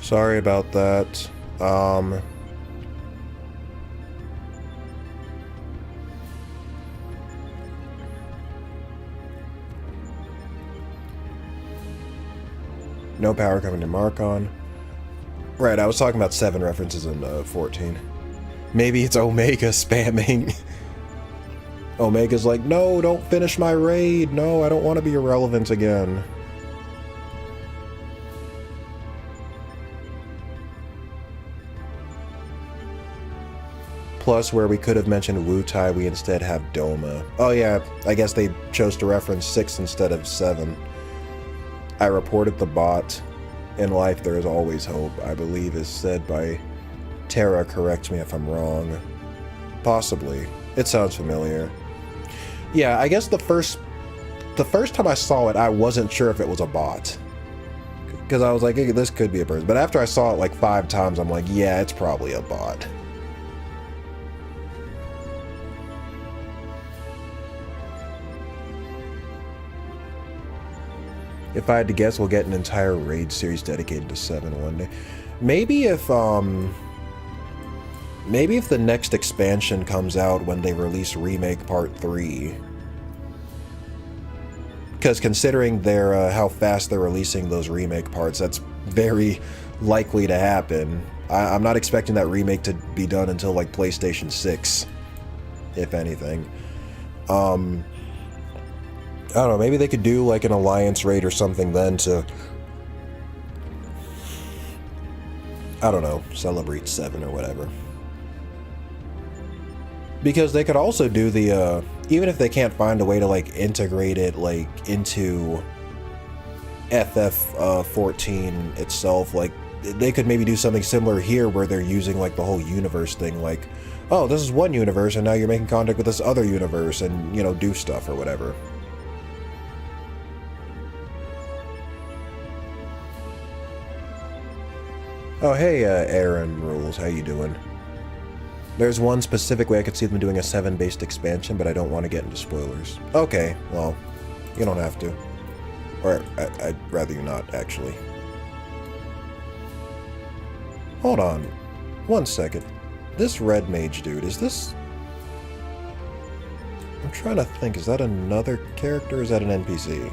Sorry about that. No power coming to Marcon. Right, I was talking about 7 references in 14. Maybe it's Omega spamming. Omega's like, no, don't finish my raid. No, I don't want to be irrelevant again. Plus, where we could have mentioned Wutai, we instead have Doma. Oh yeah, I guess they chose to reference 6 instead of 7. I reported the bot. In life, there is always hope, I believe is said by Terra. Correct me if I'm wrong. Possibly. It sounds familiar. Yeah, I guess the first time I saw it, I wasn't sure if it was a bot. Because I was like, hey, this could be a person. But after I saw it like 5 times, I'm like, yeah, it's probably a bot. If I had to guess, we'll get an entire raid series dedicated to 7 one day. Maybe if the next expansion comes out when they release Remake Part 3. Because considering their how fast they're releasing those remake parts, that's very likely to happen. I'm not expecting that remake to be done until like PlayStation 6, if anything. I don't know, maybe they could do like an alliance raid or something then to, I don't know, celebrate 7 or whatever. Because they could also do the, even if they can't find a way to like integrate it like into FF14 itself, like they could maybe do something similar here where they're using like the whole universe thing, like, oh, this is one universe and now you're making contact with this other universe and, you know, do stuff or whatever. Oh, hey, Aaron Rules, how you doing? There's one specific way I could see them doing a 7-based expansion, but I don't want to get into spoilers. Okay, well, you don't have to. Or, I'd rather you not, actually. Hold on. 1 second. This red mage dude, is this... I'm trying to think, is that another character or is that an NPC?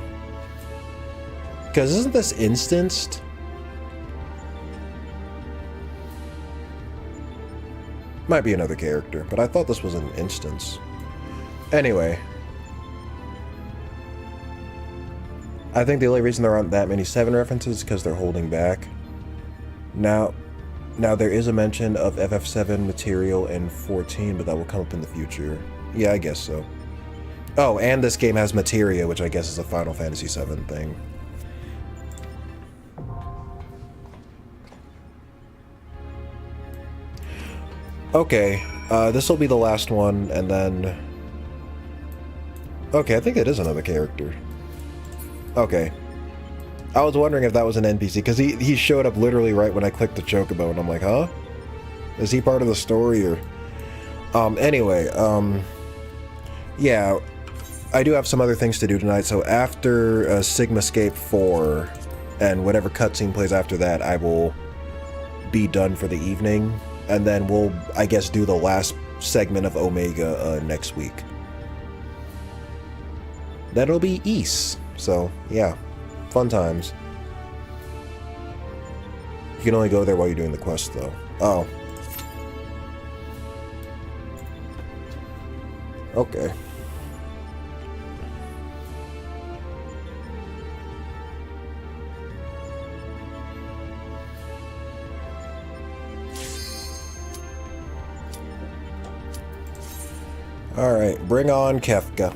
Because isn't this instanced? Might be another character, but I thought this was an instance. Anyway. I think the only reason there aren't that many 7 references is because they're holding back. Now there is a mention of FF7 material in 14, but that will come up in the future. Yeah, I guess so. Oh, and this game has materia, which I guess is a Final Fantasy VII thing. Okay, this will be the last one, and then... Okay, I think it is another character. Okay. I was wondering if that was an NPC, because he showed up literally right when I clicked the chocobo, and I'm like, huh? Is he part of the story, or... Anyway, yeah, I do have some other things to do tonight, so after Sigmascape 4, and whatever cutscene plays after that, I will be done for the evening, and then we'll, I guess, do the last segment of Omega next week. That'll be East, so, yeah. Fun times. You can only go there while you're doing the quest, though. Oh. Okay. Alright, bring on Kefka.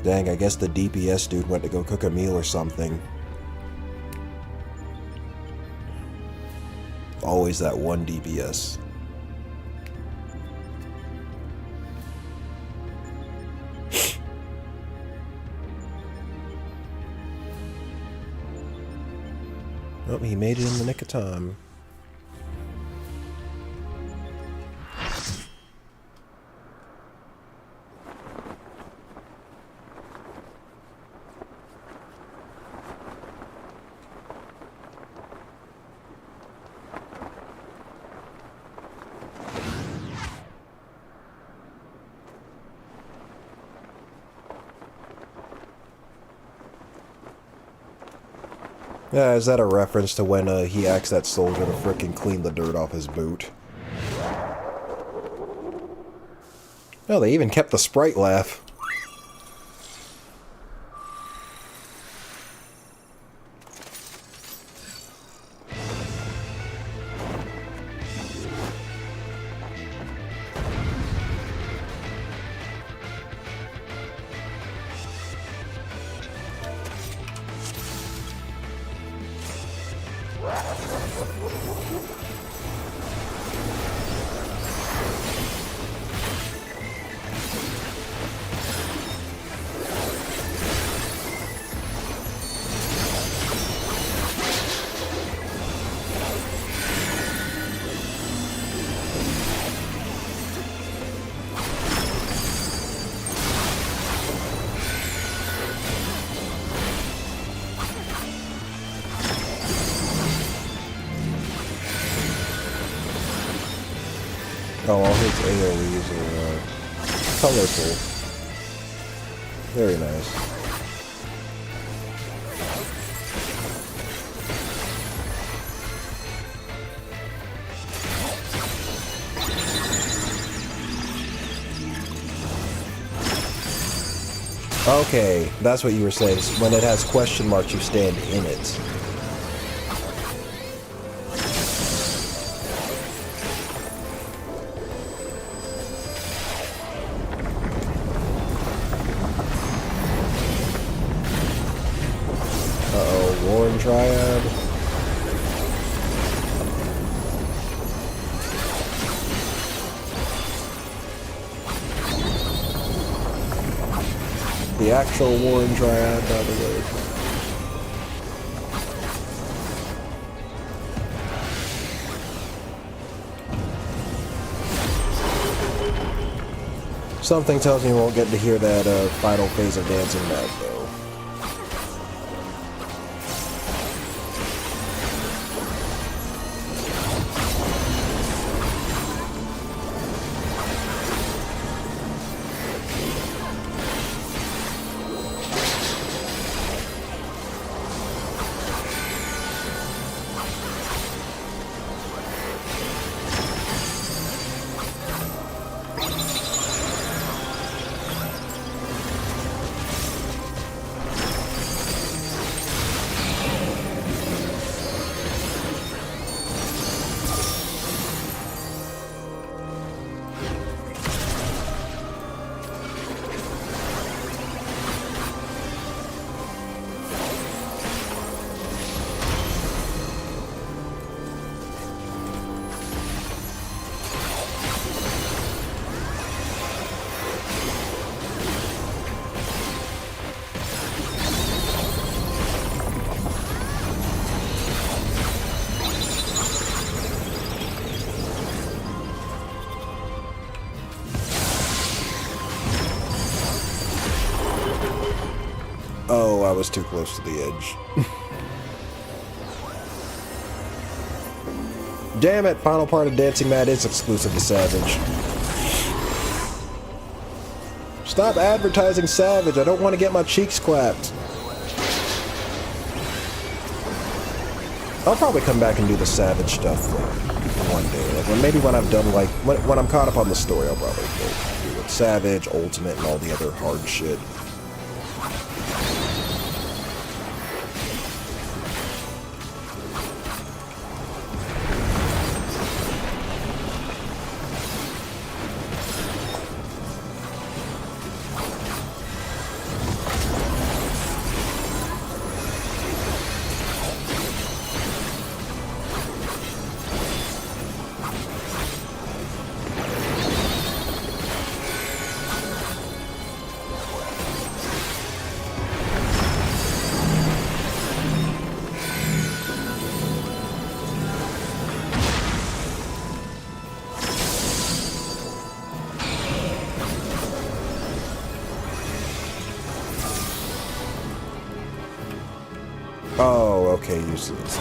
Dang, I guess the DPS dude went to go cook a meal or something. Always that one DPS. Oh, he made it in the nick of time. Yeah, is that a reference to when he asked that soldier to frickin' clean the dirt off his boot? Oh, they even kept the sprite laugh. Oh, all his AoEs are colorful. Very nice. Okay, that's what you were saying. When it has question marks, you stand in it. Triad. the actual Warren Triad, by the way. Something tells me we won't get to hear that final phase of Dancing Mad, though. Oh, I was too close to the edge. Damn it, final part of Dancing Mad is exclusive to Savage. Stop advertising Savage, I don't want to get my cheeks clapped. I'll probably come back and do the Savage stuff one day. Like maybe when I've done like, when I'm caught up on the story, I'll probably do it. Savage, Ultimate, and all the other hard shit. Oh, okay, useless.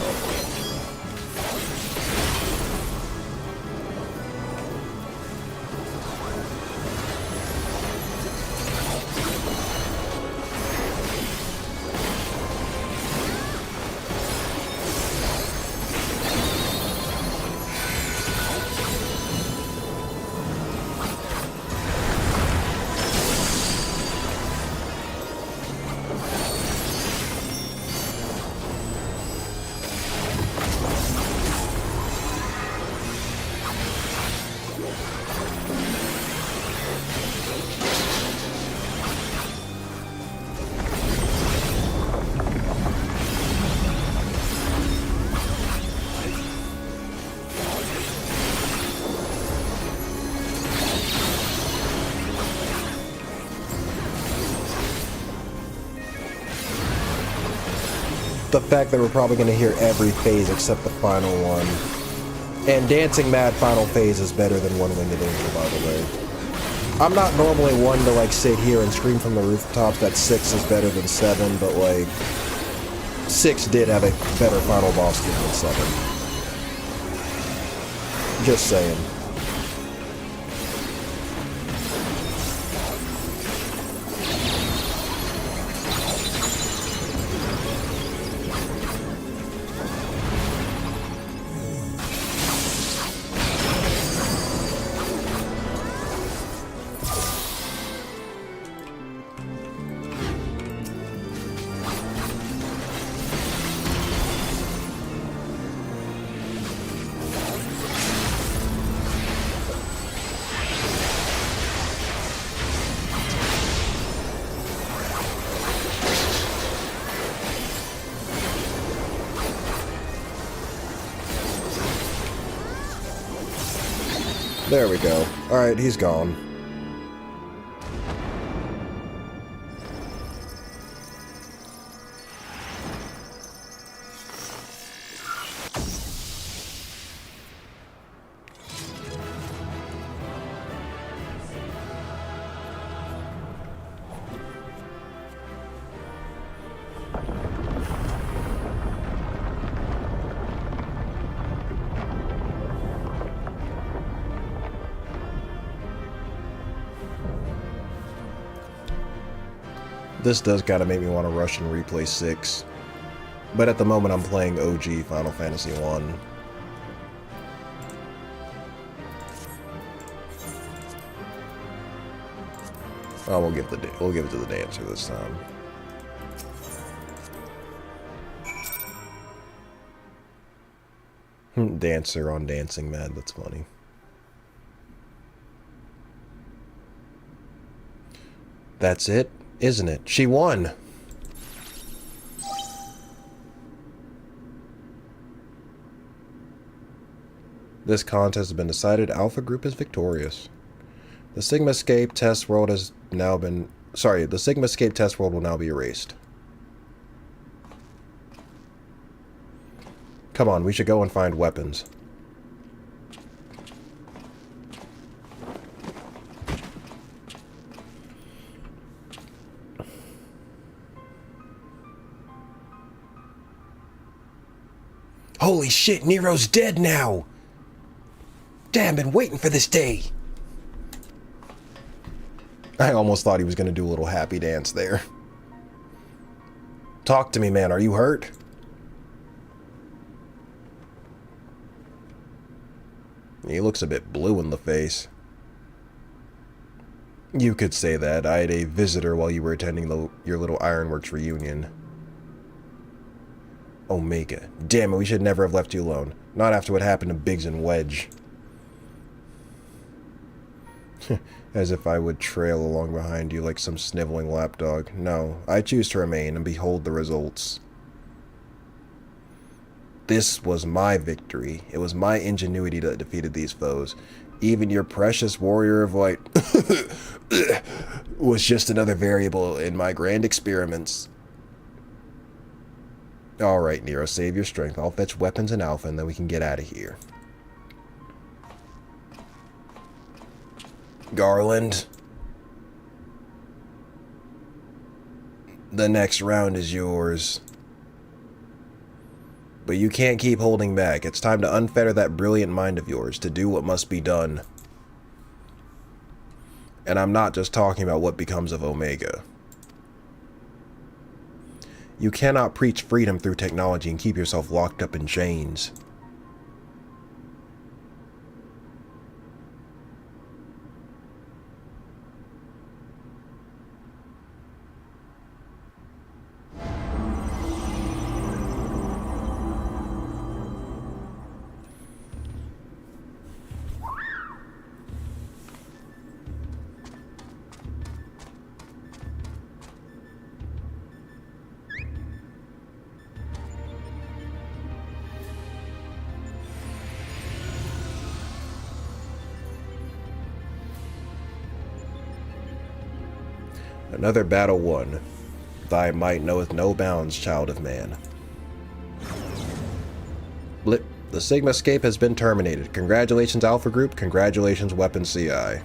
The fact that we're probably going to hear every phase except the final one. And Dancing Mad final phase is better than One Winged Angel, by the way. I'm not normally one to like sit here and scream from the rooftops that 6 is better than 7, but like 6 did have a better final boss game than 7. Just saying. There we go. Alright, he's gone. This does kind of make me want to rush and replay 6. But at the moment I'm playing OG Final Fantasy 1. Oh, we'll give it to the dancer this time. Dancer on Dancing Mad, that's funny. That's it, isn't it? She won! This contest has been decided. Alpha Group is victorious. The Sigma Escape test world has now been... Sorry, the Sigma Escape test world will now be erased. Come on, we should go and find weapons. Holy shit, Nero's dead now! Damn, been waiting for this day! I almost thought he was gonna do a little happy dance there. Talk to me, man, are you hurt? He looks a bit blue in the face. You could say that. I had a visitor while you were attending your little Ironworks reunion. Omega. Damn it, we should never have left you alone. Not after what happened to Biggs and Wedge. As if I would trail along behind you like some sniveling lapdog. No, I choose to remain and behold the results. This was my victory. It was my ingenuity that defeated these foes. Even your precious warrior of light was just another variable in my grand experiments. Alright, Nero, save your strength. I'll fetch weapons and Alpha, and then we can get out of here. Garland. The next round is yours. But you can't keep holding back. It's time to unfetter that brilliant mind of yours, to do what must be done. And I'm not just talking about what becomes of Omega. You cannot preach freedom through technology and keep yourself locked up in chains. Another battle won. Thy might knoweth no bounds, child of man. Blip. The Sigma Escape has been terminated. Congratulations, Alpha Group. Congratulations, Weapon CI.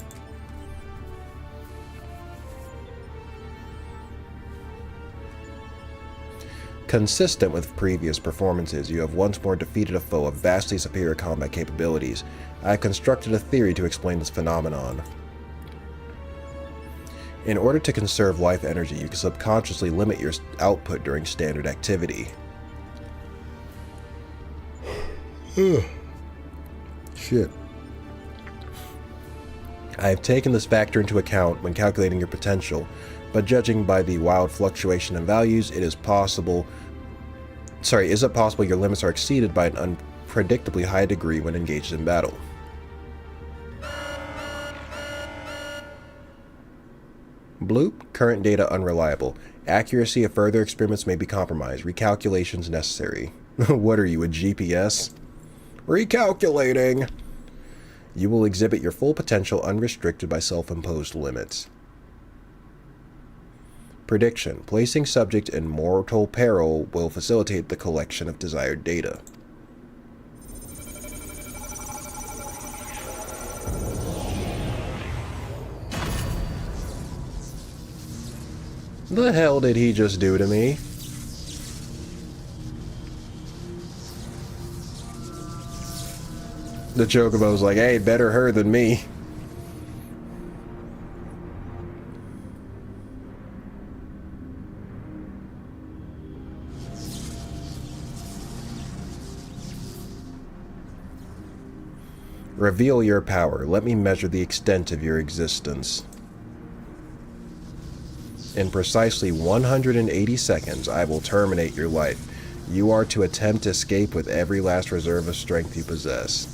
Consistent with previous performances, you have once more defeated a foe of vastly superior combat capabilities. I have constructed a theory to explain this phenomenon. In order to conserve life energy, you can subconsciously limit your output during standard activity. Shit. I have taken this factor into account when calculating your potential, but judging by the wild fluctuation in values, is it possible your limits are exceeded by an unpredictably high degree when engaged in battle? Bloop. Current data unreliable. Accuracy of further experiments may be compromised. Recalculations necessary. What are you, a GPS? Recalculating! You will exhibit your full potential unrestricted by self-imposed limits. Prediction. Placing subject in mortal peril will facilitate the collection of desired data. The hell did he just do to me? The Chocobo's like, hey, better her than me. Reveal your power. Let me measure the extent of your existence. In precisely 180 seconds, I will terminate your life. You are to attempt to escape with every last reserve of strength you possess.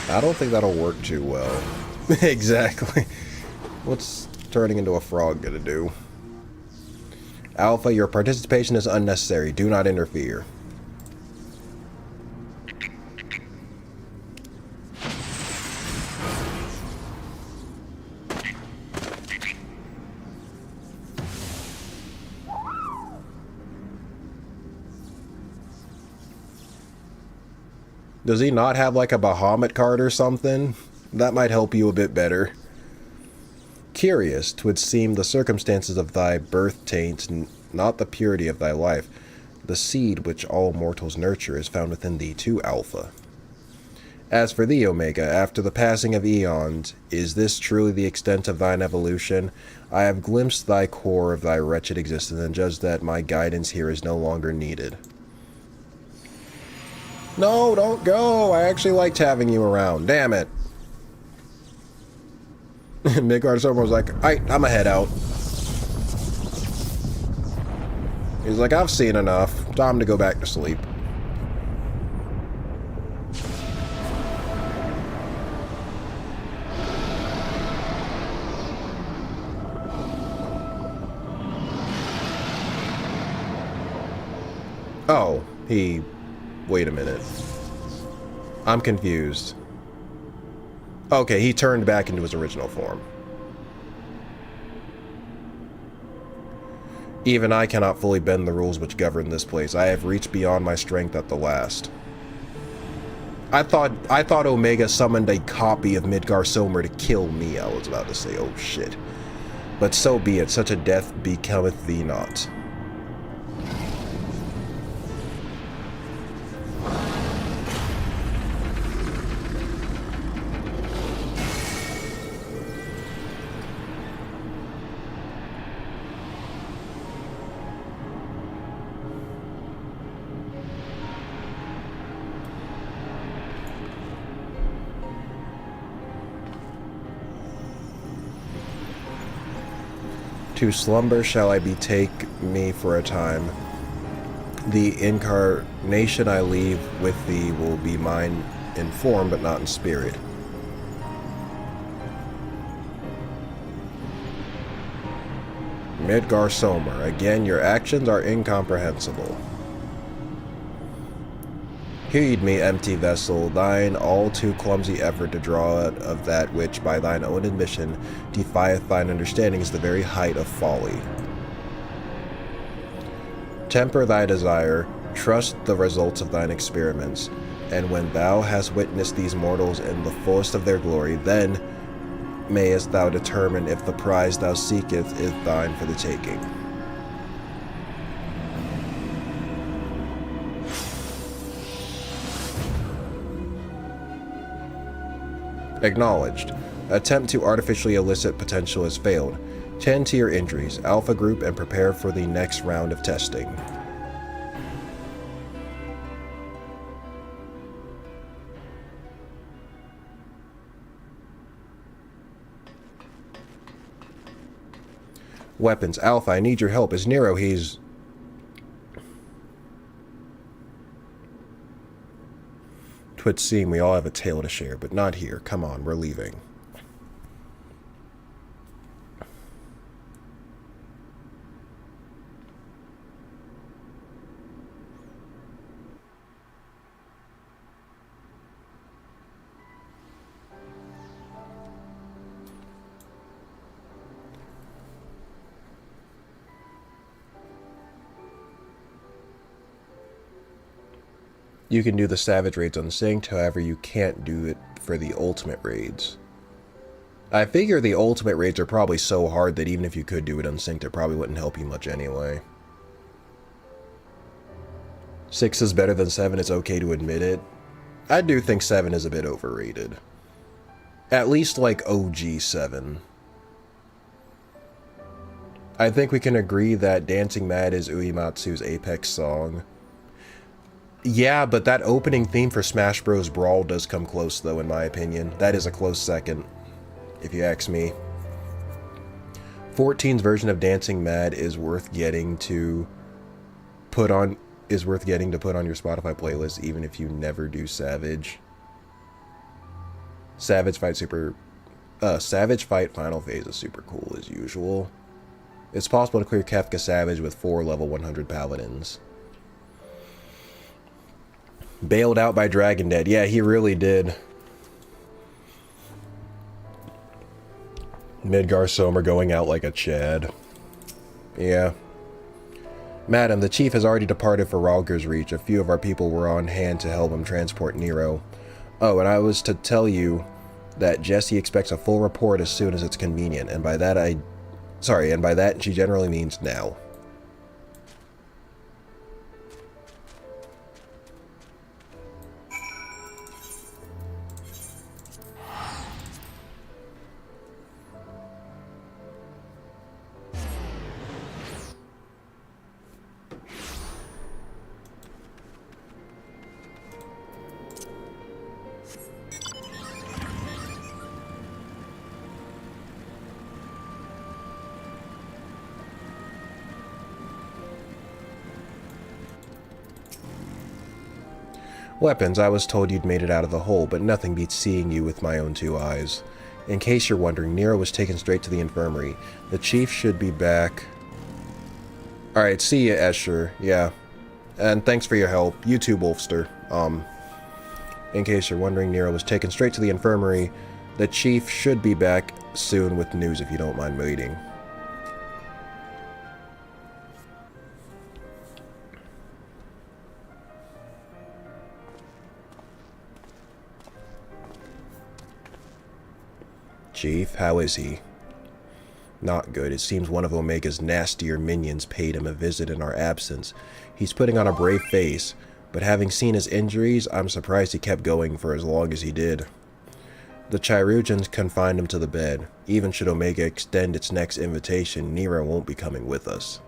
I don't think that'll work too well. Exactly. What's turning into a frog gonna do? Alpha, your participation is unnecessary. Do not interfere. Does he not have like a Bahamut card or something? That might help you a bit better. Curious, 'twould seem the circumstances of thy birth taint, not the purity of thy life. The seed which all mortals nurture is found within thee too, Alpha. As for thee, Omega, after the passing of eons, is this truly the extent of thine evolution? I have glimpsed thy core of thy wretched existence and judge that my guidance here is no longer needed. No, don't go. I actually liked having you around. Damn it. Midgard Summer was like, I'm a head out. He's like, I've seen enough. Time to go back to sleep. Oh, wait a minute. I'm confused. Okay, he turned back into his original form. Even I cannot fully bend the rules which govern this place. I have reached beyond my strength at the last. I thought Omega summoned a copy of Midgar Somer to kill me. I was about to say, oh shit. But so be it, such a death becometh thee not. To slumber shall I betake me for a time. The incarnation I leave with thee will be mine in form, but not in spirit. Midgar Somer, again your actions are incomprehensible. Heed me, empty vessel, thine all too clumsy effort to draw out of that which, by thine own admission, defieth thine understanding is the very height of folly. Temper thy desire, trust the results of thine experiments, and when thou hast witnessed these mortals in the fullest of their glory, then mayest thou determine if the prize thou seekest is thine for the taking. Acknowledged. Attempt to artificially elicit potential has failed. Tend to your injuries, Alpha Group, and prepare for the next round of testing. Weapons. Alpha, I need your help. Is Nero, he's... Twould seem we all have a tale to share, but not here. Come on, we're leaving. You can do the Savage raids unsynced, however you can't do it for the Ultimate raids. I figure the Ultimate raids are probably so hard that even if you could do it unsynced, it probably wouldn't help you much anyway. 6 is better than 7, it's okay to admit it. I do think 7 is a bit overrated. At least like OG 7. I think we can agree that Dancing Mad is Uematsu's apex song. Yeah, but that opening theme for Smash Bros. Brawl does come close, though, in my opinion. That is a close second, if you ask me. 14's version of Dancing Mad is worth getting to put on your Spotify playlist, even if you never do Savage. Savage Fight Final Phase is super cool as usual. It's possible to clear Kefka Savage with 4 level 100 paladins. Bailed out by Dragon Dead. Yeah, he really did. Midgar Somer going out like a Chad. Yeah. Madam, the chief has already departed for Ralger's Reach. A few of our people were on hand to help him transport Nero. Oh, and I was to tell you that Jessie expects a full report as soon as it's convenient, and by that she generally means now. Weapons, I was told you'd made it out of the hole, but nothing beats seeing you with my own 2 eyes. In case you're wondering, Nero was taken straight to the infirmary. The chief should be back. Alright, see ya, Escher. Yeah. And thanks for your help. You too, Wolfster. In case you're wondering, Nero was taken straight to the infirmary. The chief should be back soon with news if you don't mind waiting. Chief, how is he? Not good. It seems one of Omega's nastier minions paid him a visit in our absence. He's putting on a brave face, but having seen his injuries, I'm surprised he kept going for as long as he did. The Chirurgeons confined him to the bed. Even should Omega extend its next invitation, Nero won't be coming with us.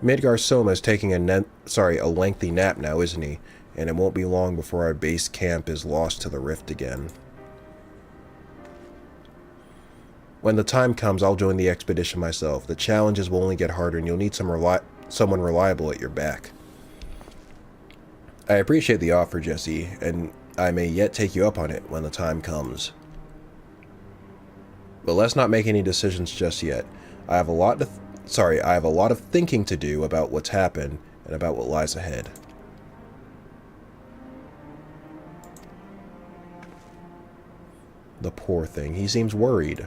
Midgar Soma is taking a lengthy nap now, isn't he? And it won't be long before our base camp is lost to the rift again. When the time comes, I'll join the expedition myself. The challenges will only get harder, and you'll need someone reliable at your back. I appreciate the offer, Jesse, and I may yet take you up on it when the time comes. But let's not make any decisions just yet. I have a lot of thinking to do about what's happened and about what lies ahead. The poor thing. He seems worried.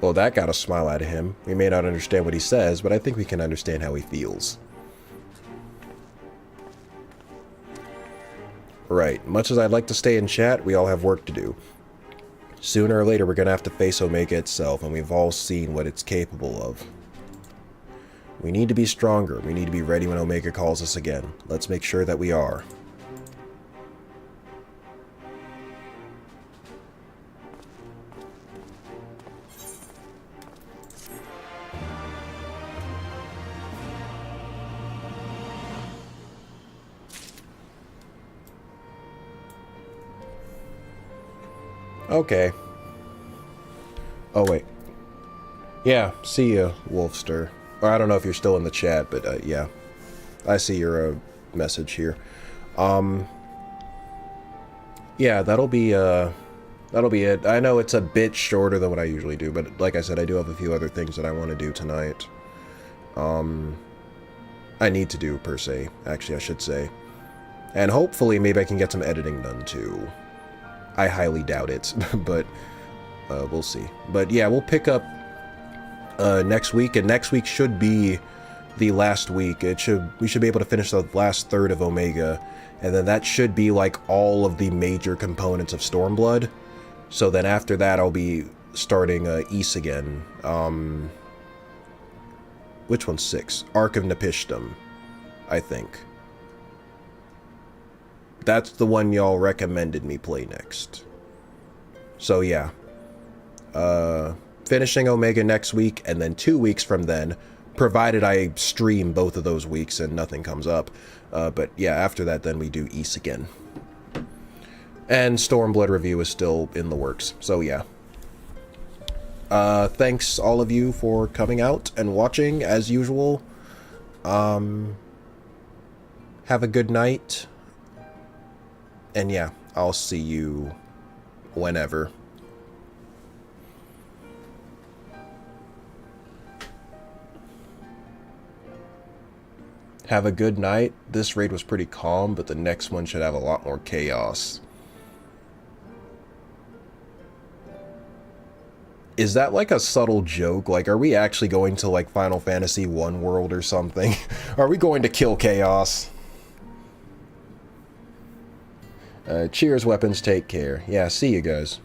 Well, that got a smile out of him. We may not understand what he says, but I think we can understand how he feels. Right, much as I'd like to stay and chat, we all have work to do. Sooner or later, we're gonna have to face Omega itself, and we've all seen what it's capable of. We need to be stronger. We need to be ready when Omega calls us again. Let's make sure that we are. Okay. Oh, wait. Yeah, see ya, Wolfster. Or I don't know if you're still in the chat, but yeah. I see your message here. Yeah, that'll be it. I know it's a bit shorter than what I usually do, but like I said, I do have a few other things that I want to do tonight. I need to do, per se. Actually, I should say. And hopefully, maybe I can get some editing done, too. I highly doubt it, but We'll see. But yeah, we'll pick up next week, and next week should be the last week. We should be able to finish the last third of Omega, and then that should be like all of the major components of Stormblood. So then after that, I'll be starting Ys again. Which one's 6? Ark of Nepishtim, I think. That's the one y'all recommended me play next. So yeah. Finishing Omega next week, and then 2 weeks from then, provided I stream both of those weeks and nothing comes up. But yeah, after that, then we do Ys again. And Stormblood review is still in the works, so yeah. Thanks all of you for coming out and watching, as usual. Have a good night. And yeah, I'll see you whenever. Have a good night. This raid was pretty calm, but the next one should have a lot more chaos. Is that like a subtle joke? Like, are we actually going to like Final Fantasy 1 world or something? Are we going to kill chaos? Cheers, weapons. Take care. Yeah, see you guys.